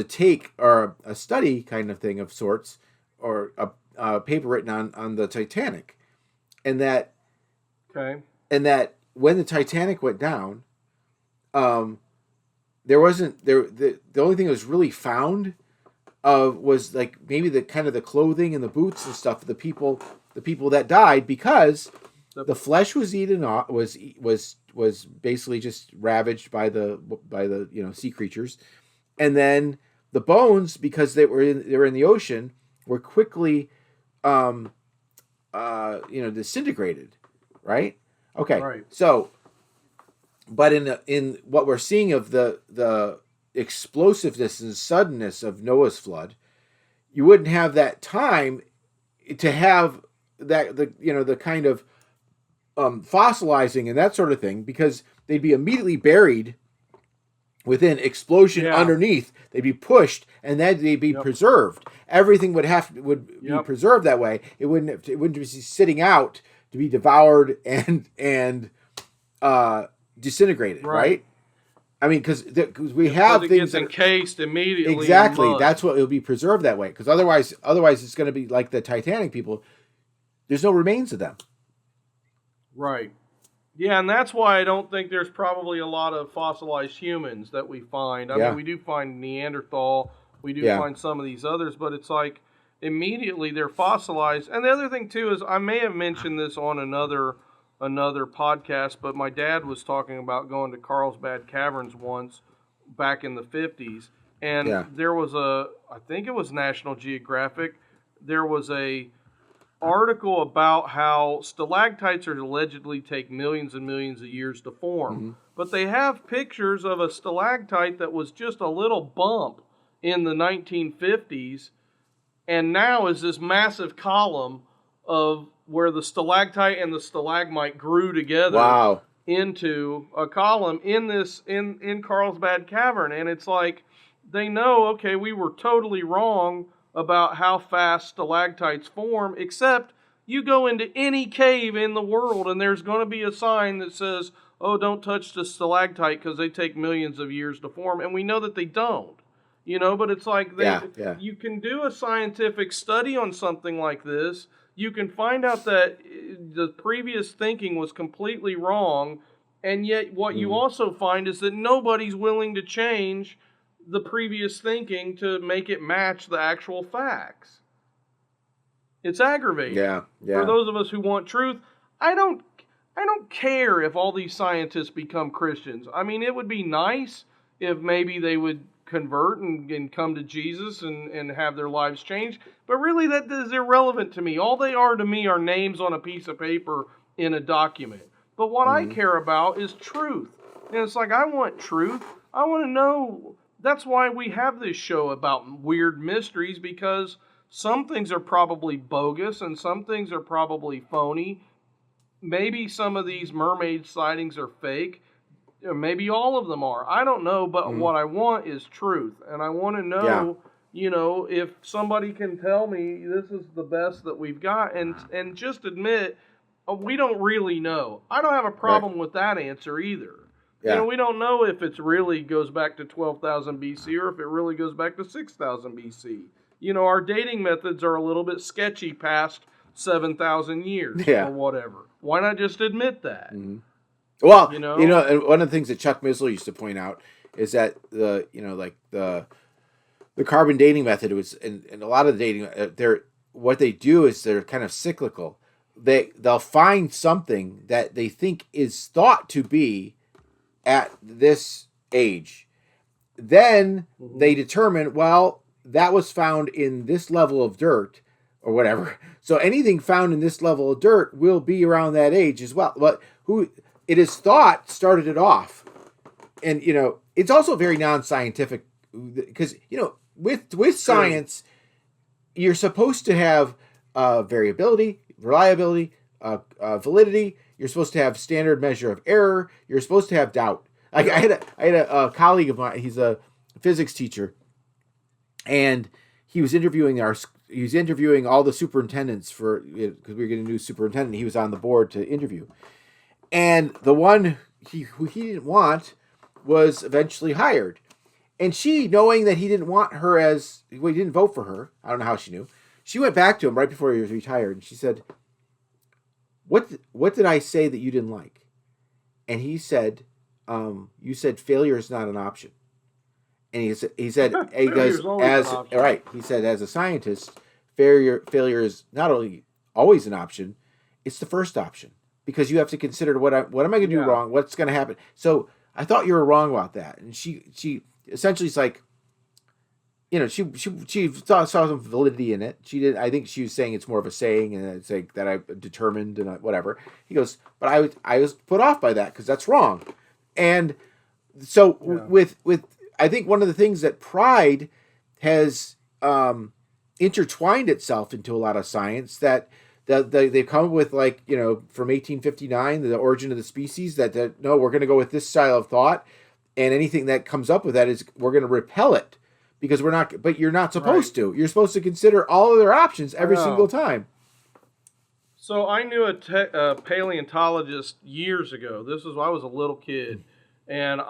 take or a study kind of thing of sorts, or a paper written on the Titanic, and that when the Titanic went down, there wasn't the only thing that was really found was like maybe the kind of the clothing and the boots and stuff of the people that died, because the flesh was eaten off, was basically just ravaged by the you know, sea creatures, and then the bones, because they were in the ocean, were quickly you know, disintegrated, right? Okay, right. So, but in what we're seeing of the explosiveness and suddenness of Noah's flood, you wouldn't have that time to have the kind of fossilizing and that sort of thing, because they'd be immediately buried within explosion underneath. They'd be pushed, and then they'd be preserved. Everything would be preserved that way. It wouldn't be sitting out to be devoured and disintegrated, right? I mean, because we have things that encased immediately. Exactly, that's what it'll be preserved that way. Because otherwise it's going to be like the Titanic people. There's no remains of them. Right. Yeah, and that's why I don't think there's probably a lot of fossilized humans that we find. I mean, we do find Neanderthal, we do find some of these others, but it's like immediately they're fossilized. And the other thing too is, I may have mentioned this on another podcast, but my dad was talking about going to Carlsbad Caverns once back in the 50s, and there was I think it was National Geographic, there was a article about how stalactites are allegedly take millions and millions of years to form, but they have pictures of a stalactite that was just a little bump in the 1950s, and now is this massive column of where the stalactite and the stalagmite grew together into a column in Carlsbad Cavern. And it's like, they know, okay, we were totally wrong about how fast stalactites form, except you go into any cave in the world and there's going to be a sign that says, oh, don't touch the stalactite because they take millions of years to form. And we know that they don't, you know, but it's like you can do a scientific study on something like this. You can find out that the previous thinking was completely wrong, and yet what you also find is that nobody's willing to change the previous thinking to make it match the actual facts. It's aggravating. Yeah. For those of us who want truth, I don't care if all these scientists become Christians. I mean, it would be nice if maybe they would convert and come to Jesus and have their lives changed. But really, that is irrelevant to me. All they are to me are names on a piece of paper in a document. But what I care about is truth. And it's like, I want truth. I want to know. That's why we have this show about weird mysteries, because some things are probably bogus and some things are probably phony. Maybe some of these mermaid sightings are fake. Maybe all of them are. I don't know, but what I want is truth. And I want to know, if somebody can tell me this is the best that we've got, and just admit, we don't really know. I don't have a problem with that answer either. Yeah. We don't know if it really goes back to 12,000 BC or if it really goes back to 6,000 BC. Our dating methods are a little bit sketchy past 7,000 years or whatever. Why not just admit that? Mm-hmm. Well, and one of the things that Chuck Missler used to point out is that the carbon dating method was, and a lot of the dating, what they do is they're kind of cyclical. They'll find something that they think is thought to be at this age. Then they determine, well, that was found in this level of dirt or whatever. So anything found in this level of dirt will be around that age as well. But who it is thought started it off. And, it's also very non-scientific because, with science, you're supposed to have variability, reliability, validity. You're supposed to have standard measure of error. You're supposed to have doubt. I had a colleague of mine. He's a physics teacher, and he was interviewing all the superintendents because we were getting a new superintendent. He was on the board to interview, and the one who he didn't want was eventually hired. And she, knowing that he didn't want her he didn't vote for her. I don't know how she knew. She went back to him right before he was retired, and she said, What did I say that you didn't like? And he said, you said failure is not an option. And he said he goes, he said, as a scientist, failure is not only always an option, it's the first option, because you have to consider what am I going to do wrong? What's going to happen? So I thought you were wrong about that. And she essentially is like, she saw some validity in it. She did. I think she was saying it's more of a saying, and it's like that I determined and whatever. He goes, but I was put off by that because that's wrong. And so with I think one of the things that pride has intertwined itself into a lot of science that they've come up with, like, from 1859, the origin of the species, that no, we're going to go with this style of thought, and anything that comes up with that is we're going to repel it. Because we're not, but you're not supposed to. You're supposed to consider all other options every single time. So I knew a paleontologist years ago. I was a little kid, and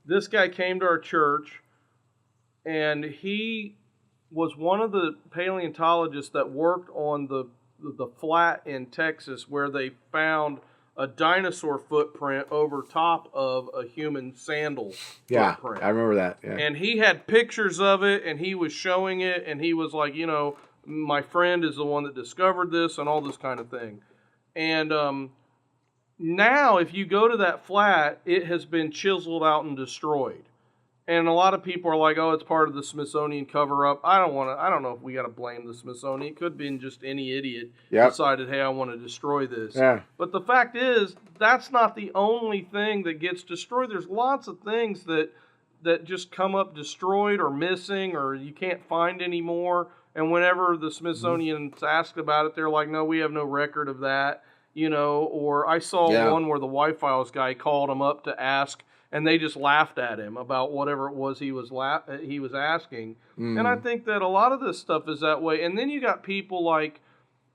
this guy came to our church, and he was one of the paleontologists that worked on the flat in Texas where they found a dinosaur footprint over top of a human sandal footprint. I remember that. Yeah. And he had pictures of it, and he was showing it, and he was like, my friend is the one that discovered this and all this kind of thing. And now, if you go to that flat, it has been chiseled out and destroyed. And a lot of people are like, oh, it's part of the Smithsonian cover-up. I don't know if we got to blame the Smithsonian. It could have been just any idiot decided, hey, I want to destroy this. Yeah. But the fact is, that's not the only thing that gets destroyed. There's lots of things that just come up destroyed or missing or you can't find anymore. And whenever the Smithsonian's asked about it, they're like, no, we have no record of that. Or I saw one where the Y-Files guy called him up to ask, and they just laughed at him about whatever it was he was asking. And I think that a lot of this stuff is that way. And then you got people like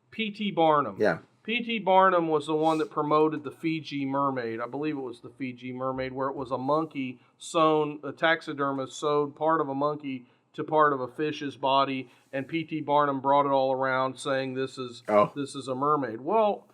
P.T. Barnum. Yeah. P.T. Barnum was the one that promoted the Fiji mermaid. I believe it was the Fiji mermaid, where it was a monkey a taxidermist sewed part of a monkey to part of a fish's body, and P.T. Barnum brought it all around saying this is a mermaid. Well,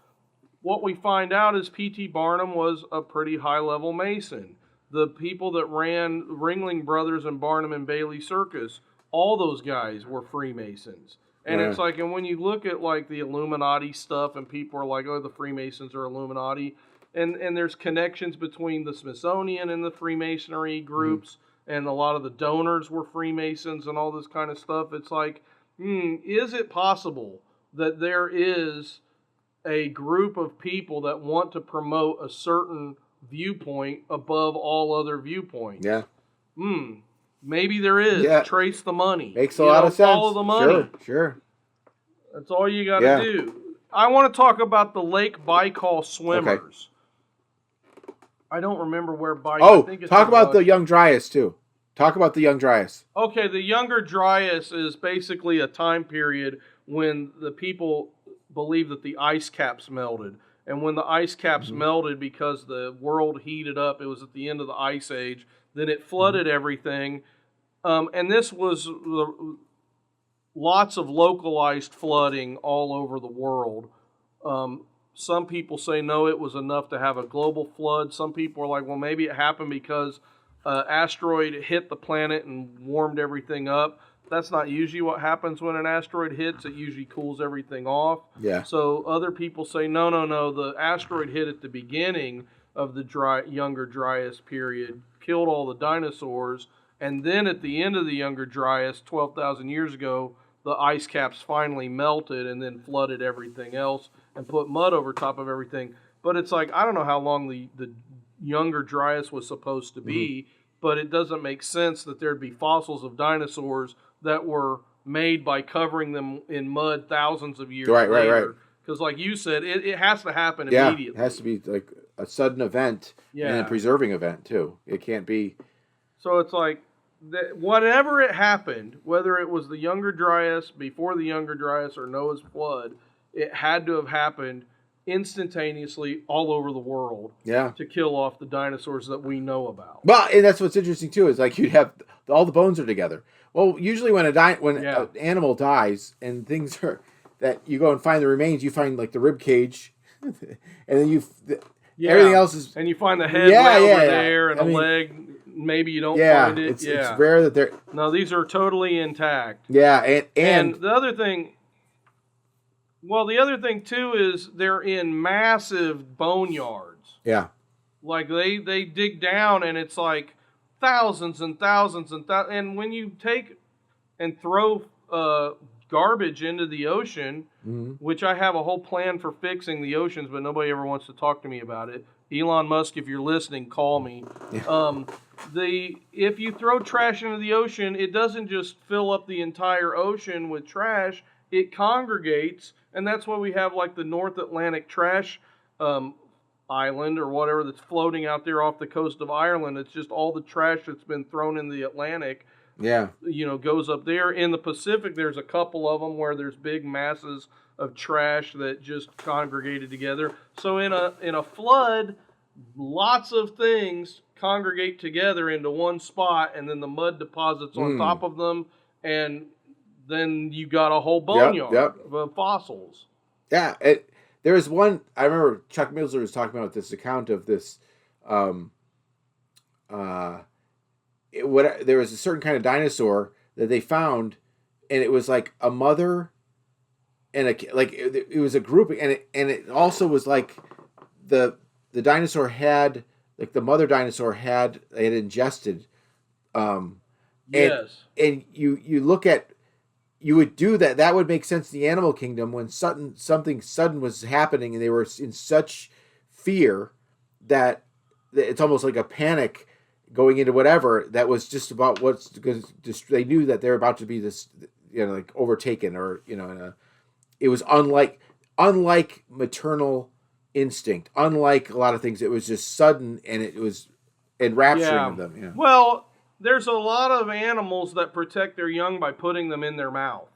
what we find out is P.T. Barnum was a pretty high-level Mason. The people that ran Ringling Brothers and Barnum and Bailey Circus, all those guys were Freemasons. And it's like, and when you look at like the Illuminati stuff, and people are like, oh, the Freemasons are Illuminati, and there's connections between the Smithsonian and the Freemasonry groups, and a lot of the donors were Freemasons and all this kind of stuff. It's like, is it possible that there is a group of people that want to promote a certain viewpoint above all other viewpoints? Yeah. Maybe there is. Yeah. Trace the money. Makes a lot of sense. Follow the money. Sure. That's all you got to do. I want to talk about the Lake Baikal swimmers. Okay. I don't remember where Baikal. Oh, talk about the young Dryas too. Talk about the young Dryas. Okay, the younger Dryas is basically a time period when the people believe that the ice caps melted. And when the ice caps melted because the world heated up, it was at the end of the Ice Age, then it flooded everything. And this was lots of localized flooding all over the world. Some people say, no, it was enough to have a global flood. Some people are like, well, maybe it happened because an asteroid hit the planet and warmed everything up. That's not usually what happens when an asteroid hits. It usually cools everything off. Yeah. So other people say, no. The asteroid hit at the beginning of the younger Dryas period, killed all the dinosaurs, and then at the end of the younger Dryas, 12,000 years ago, the ice caps finally melted and then flooded everything else and put mud over top of everything. But it's like, I don't know how long the younger Dryas was supposed to be, but it doesn't make sense that there'd be fossils of dinosaurs that were made by covering them in mud thousands of years later. Right. Because like you said, it has to happen immediately. It has to be like a sudden event and a preserving event too. It can't be. So it's like, whatever it happened, whether it was the younger Dryas, before the younger Dryas, or Noah's flood, it had to have happened instantaneously all over the world to kill off the dinosaurs that we know about. Well, and that's what's interesting too, is like you'd have all the bones are together. Well, usually when an animal dies and things are that you go and find the remains, you find like the rib cage, and then everything else is, and you find the head over there and a leg. Maybe you don't find it. It's rare that they're. No, these are totally intact. Yeah, and the other thing. Well, the other thing too is they're in massive boneyards. Yeah. Like they dig down and it's like thousands and thousands and when you take and throw garbage into the ocean, which I have a whole plan for fixing the oceans, but nobody ever wants to talk to me about it. Elon Musk, if you're listening, call me. Yeah. If you throw trash into the ocean, it doesn't just fill up the entire ocean with trash. It congregates, and that's why we have like the North Atlantic trash island or whatever that's floating out there off the coast of Ireland. It's just all the trash that's been thrown in the Atlantic. Yeah. Goes up there. In the Pacific, there's a couple of them where there's big masses of trash that just congregated together. So in a flood, lots of things congregate together into one spot, and then the mud deposits on top of them, and then you got a whole boneyard of fossils. Yeah, there was one. I remember Chuck Missler was talking about this account of this. There was a certain kind of dinosaur that they found, and it was like a mother, and it was a group, and it also was like the dinosaur had, like the mother dinosaur had ingested. Yes. And you look at. You would do that. That would make sense in the animal kingdom when something sudden was happening and they were in such fear that it's almost like a panic going into whatever that was just about because they knew that they were about to be this, like overtaken or, it was unlike maternal instinct, unlike a lot of things. It was just sudden and it was enrapturing of them. Yeah. Well, there's a lot of animals that protect their young by putting them in their mouth.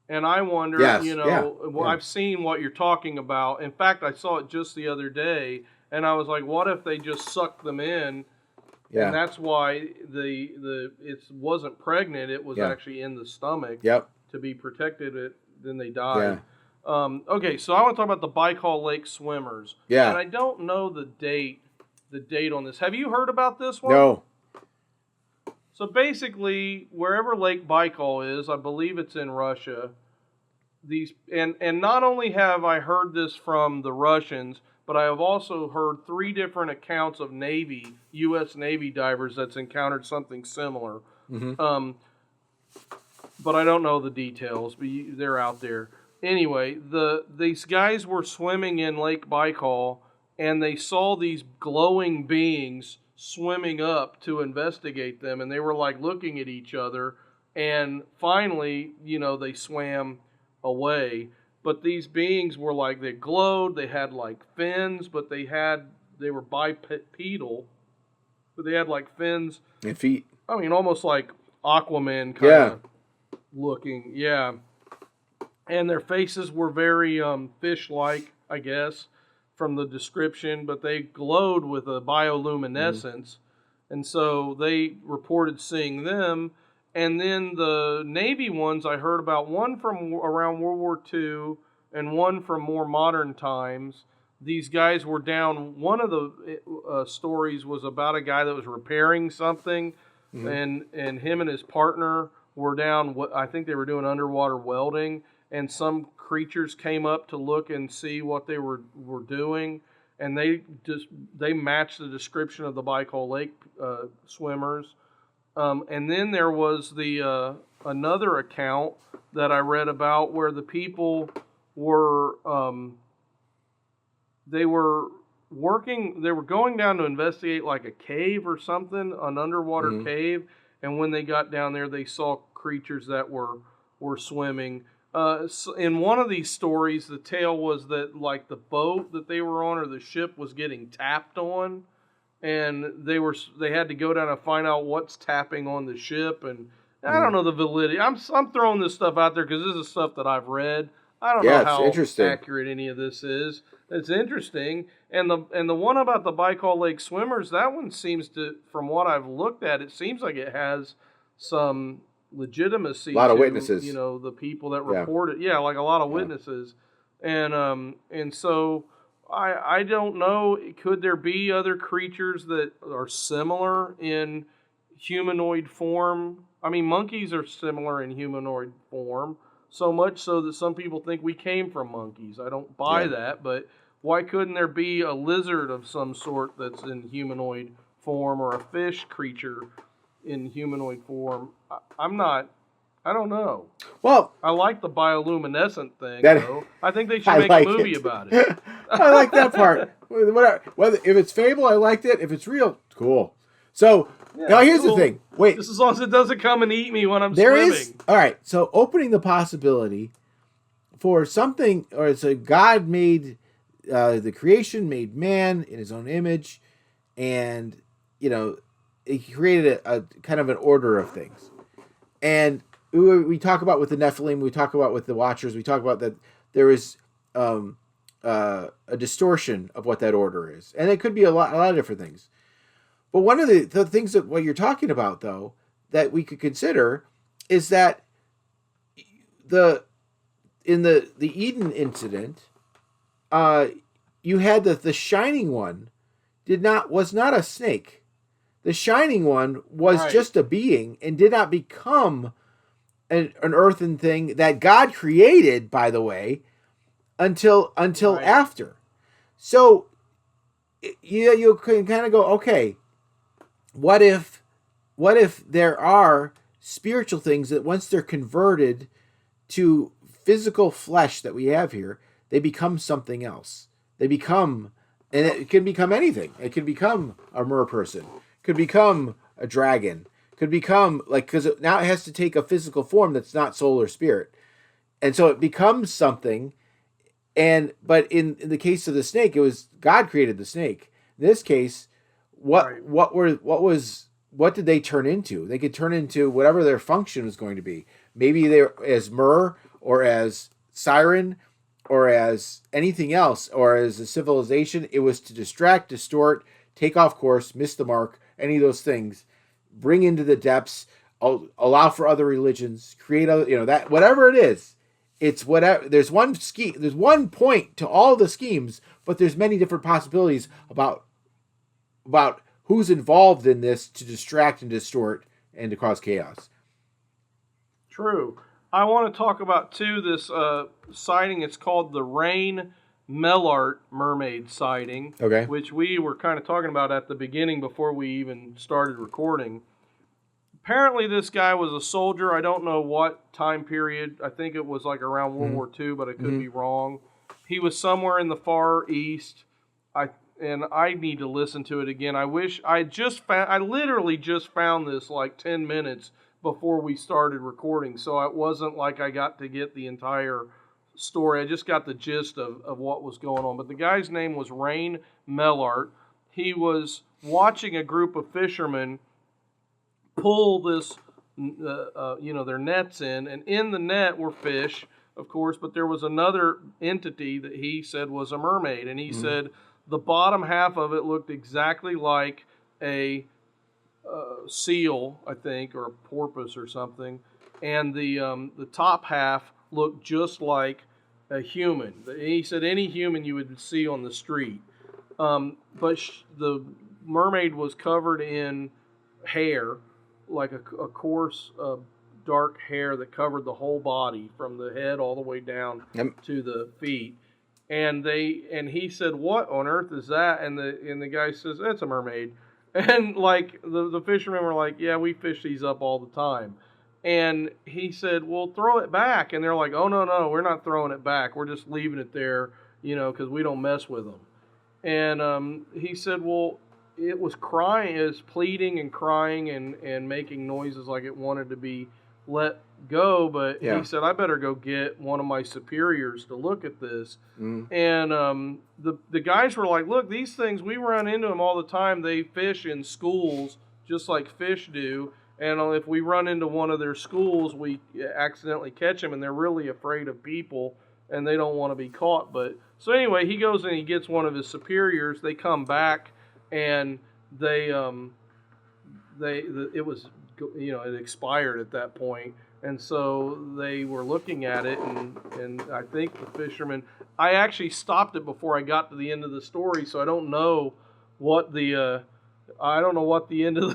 And I wonder, I've seen what you're talking about. In fact, I saw it just the other day, and I was like, what if they just sucked them in? Yeah. And that's why it wasn't pregnant, it was actually in the stomach to be protected, then they died. Yeah. Okay, so I want to talk about the Baikal Lake swimmers. Yeah. And I don't know the date the date on this. Have you heard about this one? No. So basically, wherever Lake Baikal is, I believe it's in Russia. These and not only have I heard this from the Russians, but I have also heard 3 different accounts of U.S. Navy divers that's encountered something similar. Mm-hmm. But I don't know the details, but they're out there. Anyway, these guys were swimming in Lake Baikal, and they saw these glowing beings swimming up to investigate them, and they were like looking at each other, and finally, they swam away. But these beings were like, they glowed, they had like fins, but they were bipedal, but they had like fins And feet. I mean, almost like Aquaman kind of looking. Yeah. And their faces were very fish-like, I guess, from the description, but they glowed with a bioluminescence. And so they reported seeing them. And then the Navy ones, I heard about one from around World War II and one from more modern times. These guys were down. One of the stories was about a guy that was repairing something, and him and his partner were down. I think they were doing underwater welding, and some creatures came up to look and see what they were doing, and they matched the description of the Baikal Lake swimmers. And then there was the another account that I read about where the people were they were going down to investigate like a cave or something, an underwater cave, and when they got down there, they saw creatures that were swimming. In one of these stories, the tale was that like the boat that they were on or the ship was getting tapped on, and they had to go down and find out what's tapping on the ship. And I don't know the validity. I'm throwing this stuff out there because this is stuff that I've read. I don't know how accurate any of this is. It's interesting. And the one about the Baikal Lake swimmers, that one seems to, from what I've looked at, it seems like it has some legitimacy. A lot of witnesses. The people that reported. Yeah, like a lot of witnesses. And so I don't know, could there be other creatures that are similar in humanoid form? I mean, monkeys are similar in humanoid form, so much so that some people think we came from monkeys. I don't buy that, but why couldn't there be a lizard of some sort that's in humanoid form, or a fish creature in humanoid form? I don't know. Well, I like the bioluminescent thing, though. I think they should make a movie about it. I like that part. Whether if it's fable, I liked it. If it's real, cool. So now here's the thing. Wait, just as long as it doesn't come and eat me when I'm swimming. All right. So opening the possibility for something, or it's a God made the creation, made man in his own image, and he created a kind of an order of things. And we talk about with the Nephilim, we talk about with the Watchers, we talk about that there is a distortion of what that order is, and it could be a lot of different things. But one of the things that what you're talking about, though, that we could consider is that in the Eden incident, you had the Shining One was not a snake. The Shining One was just a being and did not become an earthen thing that God created, by the way, until after. So you can kind of go, okay, what if there are spiritual things that once they're converted to physical flesh that we have here, they become something else. They become, and it can become anything. It can become a mer person, could become a dragon, could become because now it has to take a physical form that's not soul or spirit, and so it becomes something. But in the case of the snake, it was God created the snake. In this case, what did they turn into? They could turn into whatever their function was going to be. Maybe they're as Mer, or as Siren, or as anything else, or as a civilization. It was to distract, distort, take off course, miss the mark, any of those things, bring into the depths, allow for other religions, create other, that whatever it is. It's whatever. There's one scheme. There's one point to all the schemes, but there's many different possibilities about about who's involved in this to distract and distort and to cause chaos. True. I want to talk about, too, this sighting. It's called the Rain Mellart mermaid sighting, Okay. which we were kind of talking about at the beginning before we even started recording. Apparently, this guy was a soldier. I don't know what time period. I think it was like around World War II, but I could be wrong. He was somewhere in the Far East. I need to listen to it again. I wish I literally just found this like 10 minutes before we started recording, so it wasn't like I got to get the entire story. I just got the gist of what was going on. But the guy's name was Rain Mellart. He was watching a group of fishermen pull this, their nets in, and in the net were fish, of course, but there was another entity that he said was a mermaid, and he said the bottom half of it looked exactly like a seal, I think, or a porpoise or something, and the top half looked just like a human. He said any human you would see on the street, but the mermaid was covered in hair, like a coarse dark hair that covered the whole body from the head all the way down to the feet. And he said, "What on earth is that?" And the guy says, "It's a mermaid." And like the fishermen were like, "Yeah, we fish these up all the time." And he said, "Well, throw it back." And they're like, "Oh no, we're not throwing it back. We're just leaving it there, because we don't mess with them." And he said, "Well, it was crying, it was pleading and crying and making noises like it wanted to be let go." But he said, "I better go get one of my superiors to look at this." And the guys were like, "Look, these things, we run into them all the time. They fish in schools just like fish do. And if we run into one of their schools, we accidentally catch them, and they're really afraid of people, and they don't want to be caught." But so anyway, he goes and he gets one of his superiors. They come back, and it expired at that point, and so they were looking at it, and I think the fisherman. I actually stopped it before I got to the end of the story, so I don't know what the end of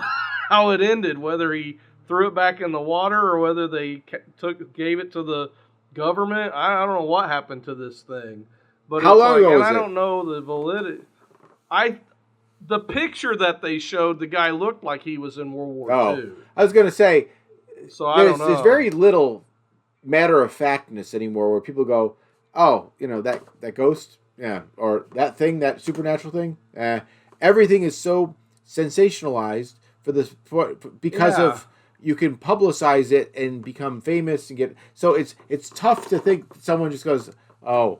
how it ended. Whether he threw it back in the water or whether they gave it to the government. I don't know what happened to this thing. But how long ago was it? I don't know the validity. The picture that they showed, the guy looked like he was in World War II. I was going to say, so I don't know. There's very little matter-of-factness anymore where people go, "Oh, that ghost, yeah, or that thing, that supernatural thing." Everything is so sensationalized because of you can publicize it and become famous and get. So it's tough to think someone just goes, "Oh,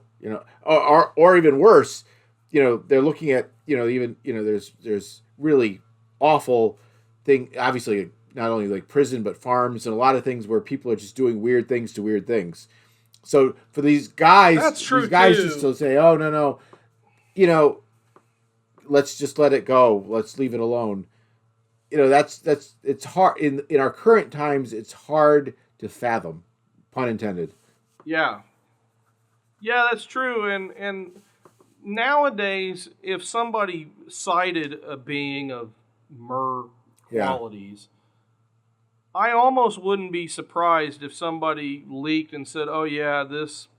or even worse, they're looking at." There's really awful thing. Obviously, not only like prison, but farms and a lot of things where people are just doing weird things to weird things. So for these guys, that's true just to say, "Oh no, let's just let it go. Let's leave it alone." It's hard in our current times. It's hard to fathom, pun intended. Yeah, that's true, and. Nowadays, if somebody cited a being of qualities, I almost wouldn't be surprised if somebody leaked and said, "Oh yeah, this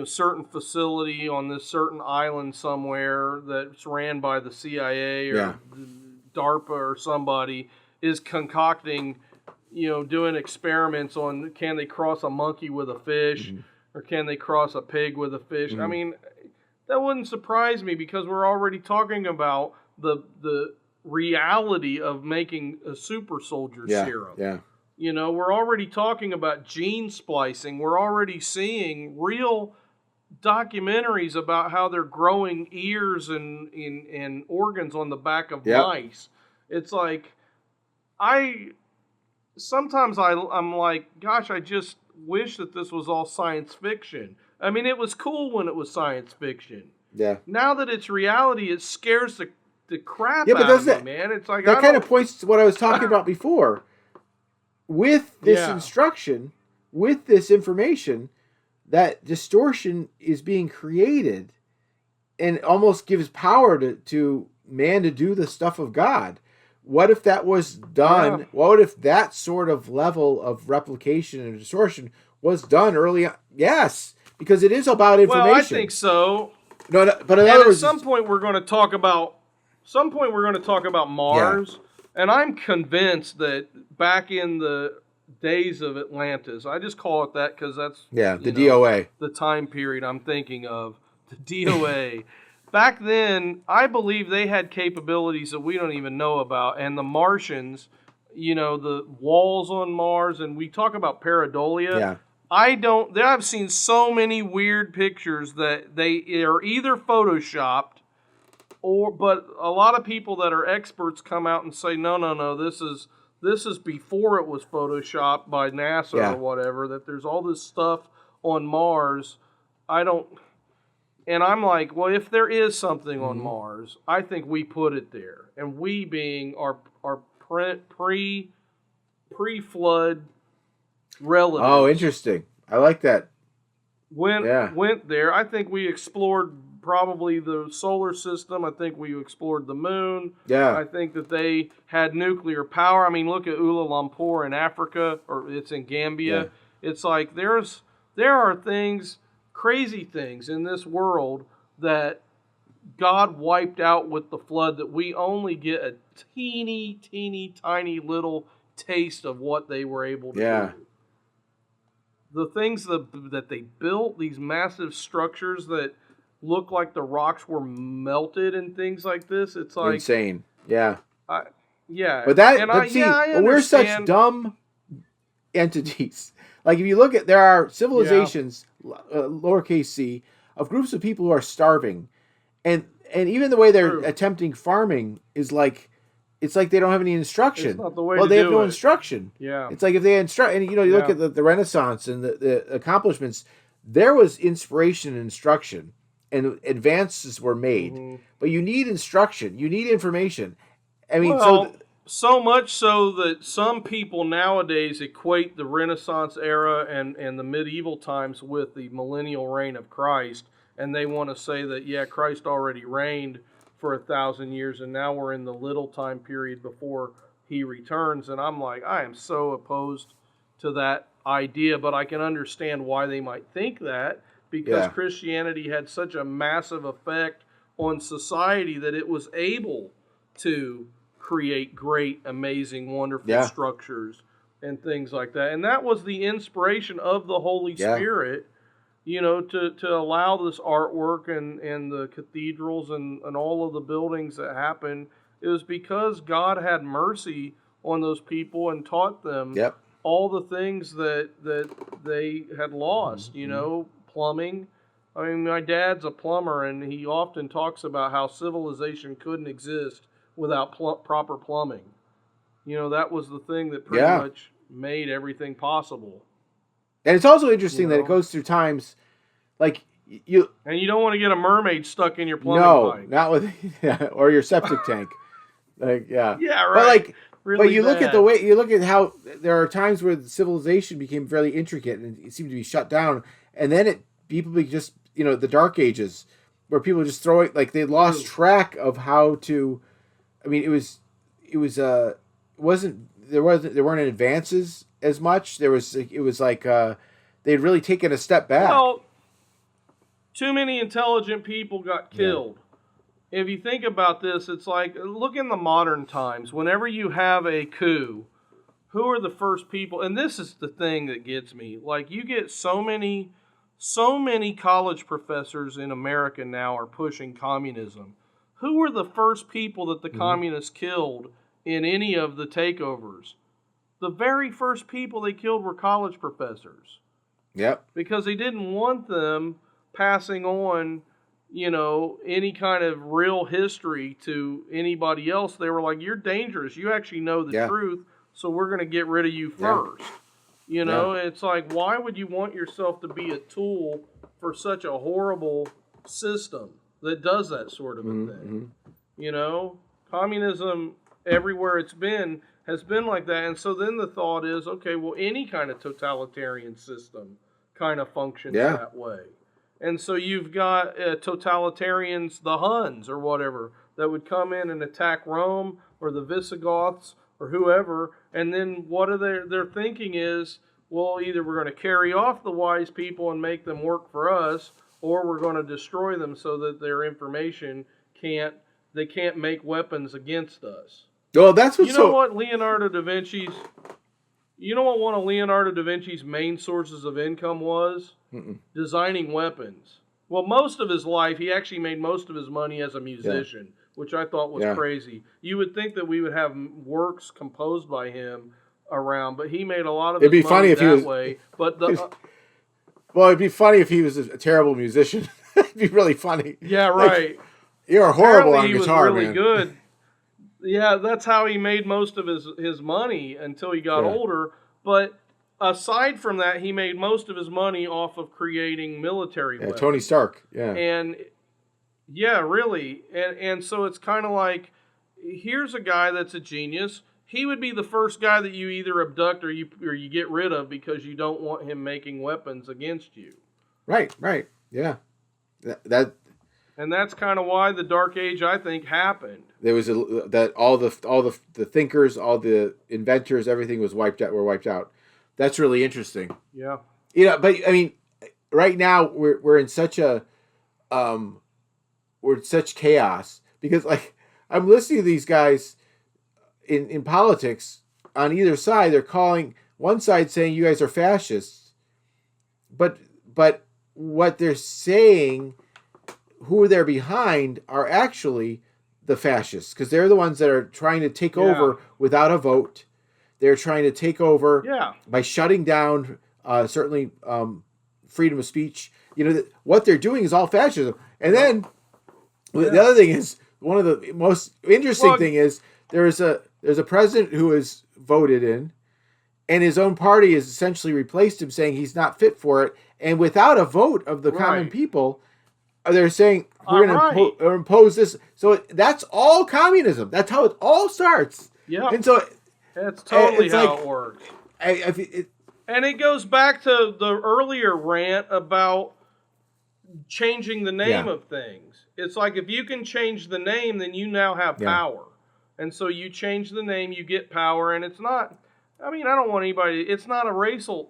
certain facility on this certain island somewhere that's ran by the CIA or DARPA or somebody is concocting, doing experiments on can they cross a monkey with a fish or can they cross a pig with a fish." I mean, that wouldn't surprise me because we're already talking about the reality of making a super soldier serum. Yeah. We're already talking about gene splicing. We're already seeing real documentaries about how they're growing ears and organs on the back of mice. It's like sometimes I'm like, gosh, I just wish that this was all science fiction. I mean, it was cool when it was science fiction. Yeah. Now that it's reality, it scares the crap out of me, man. It's like that kind of points to what I was talking about before. With this instruction, with this information, that distortion is being created, and almost gives power to man to do the stuff of God. What if that was done? Yeah. What if that sort of level of replication and distortion was done early on? Yes, because it is about information. Well, I think so. No, but in And other at words, some point we're going to talk about Mars, and I'm convinced that back in the days of Atlantis, I just call it that because that's the DOA, the time period I'm thinking of, the DOA. Back then, I believe they had capabilities that we don't even know about, and the Martians, the walls on Mars, and we talk about pareidolia. Yeah. I've seen so many weird pictures that they are either photoshopped but a lot of people that are experts come out and say, no, this is before it was photoshopped by NASA or whatever, that there's all this stuff on Mars. And I'm like, well, if there is something on Mars, I think we put it there. And we being our pre-flood relatives. Oh, interesting. I like that. Went there. I think we explored probably the solar system. I think we explored the moon. Yeah. I think that they had nuclear power. I mean, look at Ula Lumpur in Africa, or it's in Gambia. Yeah. It's like there are things, crazy things in this world that God wiped out with the flood that we only get a teeny, tiny little taste of what they were able to do. The things that they built, these massive structures that look like the rocks were melted and things like this. It's like insane. Yeah. But we're such dumb entities. Like if you look at, there are civilizations, lowercase c, of groups of people who are starving, and even the way they're attempting farming is like, it's like they don't have any instruction. It's not the way well, to they have do no it. instruction. Yeah. It's like if they instruct, and you look at the Renaissance and the accomplishments, there was inspiration and instruction, and advances were made. But you need instruction. You need information. I mean, so much so that some people nowadays equate the Renaissance era and the medieval times with the millennial reign of Christ, and they want to say that Christ already reigned for 1,000 years, and now we're in the little time period before he returns. And I'm like, I am so opposed to that idea, but I can understand why they might think that, because Christianity had such a massive effect on society that it was able to create great, amazing, wonderful structures and things like that. And that was the inspiration of the Holy Spirit, to allow this artwork and the cathedrals and all of the buildings that happened. It was because God had mercy on those people and taught them all the things that they had lost, plumbing. I mean, my dad's a plumber, and he often talks about how civilization couldn't exist without proper plumbing. That was the thing that pretty much made everything possible. And it's also interesting that it goes through times, like you. And you don't want to get a mermaid stuck in your plumbing pipe. No, not with, or your septic tank. Yeah, right. But like, really look at the way you look at how there are times where the civilization became fairly intricate and it seemed to be shut down, and then people just the Dark Ages, where people just throw it, like they lost track of how to. I mean, there weren't advances as much. It was like they'd really taken a step back. Well, too many intelligent people got killed. Yeah. If you think about this, it's like, look in the modern times. Whenever you have a coup, who are the first people? And this is the thing that gets me. Like, you get so many college professors in America now are pushing communism. Who were the first people that the communists killed in any of the takeovers? The very first people they killed were college professors. Yep. Because they didn't want them passing on, any kind of real history to anybody else. They were like, you're dangerous. You actually know the truth, so we're going to get rid of you first. It's like, why would you want yourself to be a tool for such a horrible system that does that sort of a thing? Communism, everywhere it's been, has been like that. And so then the thought is, okay, well, any kind of totalitarian system kind of functions that way. And so you've got totalitarians, the Huns or whatever. that would come in and attack Rome or the Visigoths or whoever. And then what are their thinking is, well, either we're going to carry off the wise people and make them work for us, or we're going to destroy them so that their information can't make weapons against us. Well, that's what's You know what one of Leonardo da Vinci's main sources of income was? Designing weapons. Well, most of his life, he actually made most of his money as a musician, which I thought was crazy. You would think that we would have works composed by him around, but he made a lot of his money that way. But well, it'd be funny if he was a terrible musician. It'd be really funny. Yeah, right. Like, you're horrible Apparently on guitar, he was really man. good. Yeah, that's how he made most of his money until he got older. But aside from that, he made most of his money off of creating military weapons. Tony Stark. Yeah. And yeah, really. And so it's kind of like, here's a guy that's a genius. He would be the first guy that you either abduct or you get rid of because you don't want him making weapons against you. Right. Yeah. That and that's kind of why the Dark Age, I think, happened. There was all the thinkers, all the inventors, everything was wiped out. That's really interesting. Yeah. But I mean, right now we're in such such chaos because, like, I'm listening to these guys in politics on either side. They're calling one side saying you guys are fascists, but what they're saying, who they're behind, are actually the fascists, because they're the ones that are trying to take over without a vote. They're trying to take over by shutting down certainly freedom of speech. What they're doing is all fascism. And then the other thing is, one of the most interesting thing is there's a president who is voted in, and his own party has essentially replaced him, saying he's not fit for it. And without a vote of the common people, they're saying we're going to impose this. So that's all communism. That's how it all starts. Yeah. And so that's totally how it works. And it goes back to the earlier rant about changing the name of things. It's like, if you can change the name, then you now have power. And so you change the name, you get power, and it's not, I mean, I don't want anybody, it's not a racial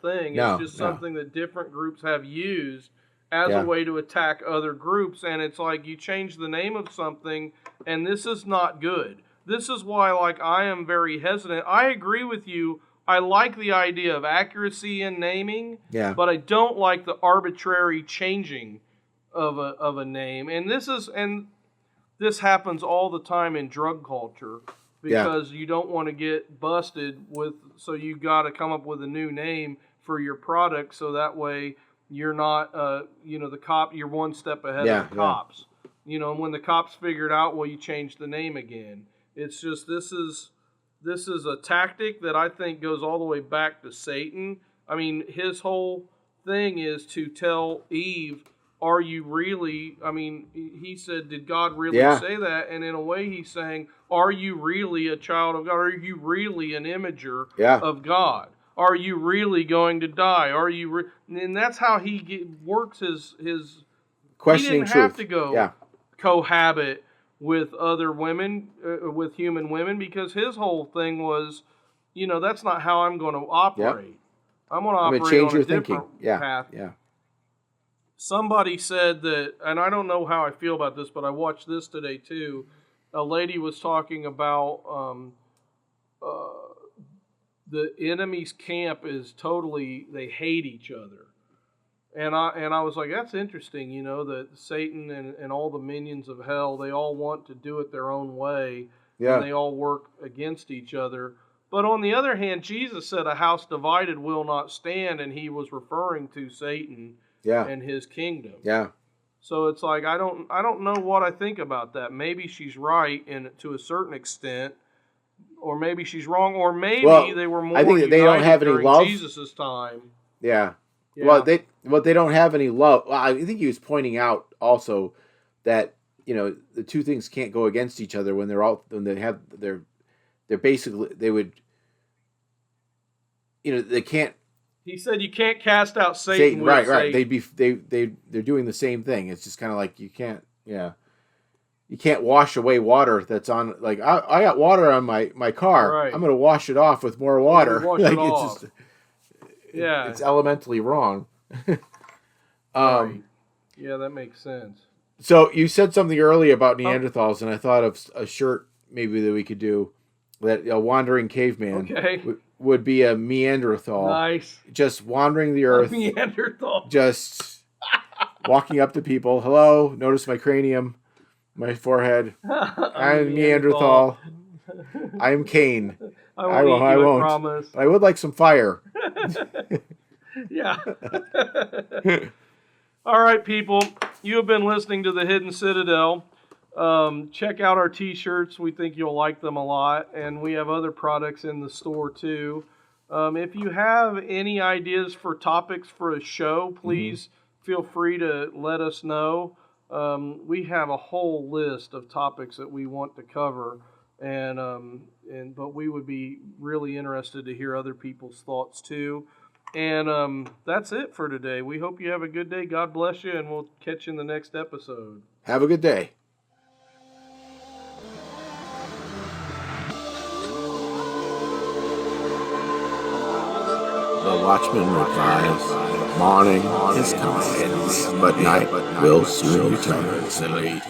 thing. It's just something that different groups have used as a way to attack other groups. And it's like, you change the name of something, and this is not good. This is why, like, I am very hesitant. I agree with you. I like the idea of accuracy in naming, but I don't like the arbitrary changing of a name. And this happens all the time in drug culture, because you don't want to get busted with, so you got to come up with a new name for your product, so that way you're not you're one step ahead of the cops. And when the cops figure it out, well, you change the name again. It's just, this is a tactic that I think goes all the way back to Satan. I mean, his whole thing is to tell Eve, are you really, I mean, he said, did God really say that? And in a way he's saying, are you really a child of God? Are you really an imager of God? Are you really going to die? Are you and that's how he works his questioning. He didn't have to go cohabit with other women, with human women, because his whole thing was, that's not how I'm going to operate. I'm going to operate on a different path. Yeah. Somebody said that, and I don't know how I feel about this, but I watched this today too. A lady was talking about the enemy's camp is totally, they hate each other. And I was like, that's interesting, that Satan and all the minions of hell, they all want to do it their own way. Yeah. And they all work against each other. But on the other hand, Jesus said a house divided will not stand, and he was referring to Satan and his kingdom. Yeah. So it's like, I don't know what I think about that. Maybe she's right to a certain extent, or maybe she's wrong, or maybe they were more I think that they don't have any love. Jesus' time. Yeah. Well, they don't have any love. Well, I think he was pointing out also that the two things can't go against each other when they're basically, they would, they can't. He said you can't cast out Satan with Satan. They're doing the same thing. It's just kind of like you can't. Yeah. you can't wash away water that's on. Like I got water on my car. Right. I'm going to wash it off with more water. Wash Like it off. just Yeah. it's elementally wrong. Right. Yeah, that makes sense. So you said something earlier about Neanderthals, and I thought of a shirt maybe that we could do. That a wandering caveman would be a Neanderthal. Nice. Just wandering the earth. Neanderthal. Just walking up to people. Hello, notice my cranium, my forehead. I'm Neanderthal. I'm Cain. I won't. Promise. I would like some fire. Yeah. All right, people. You have been listening to the Hidden Citadel. Check out our t-shirts. We think you'll like them a lot. And we have other products in the store too. If you have any ideas for topics for a show, please feel free to let us know. We have a whole list of topics that we want to cover. But we would be really interested to hear other people's thoughts too. And that's it for today. We hope you have a good day. God bless you, and we'll catch you in the next episode. Have a good day. The watchman replies, morning is coming, but night will soon return. Silly.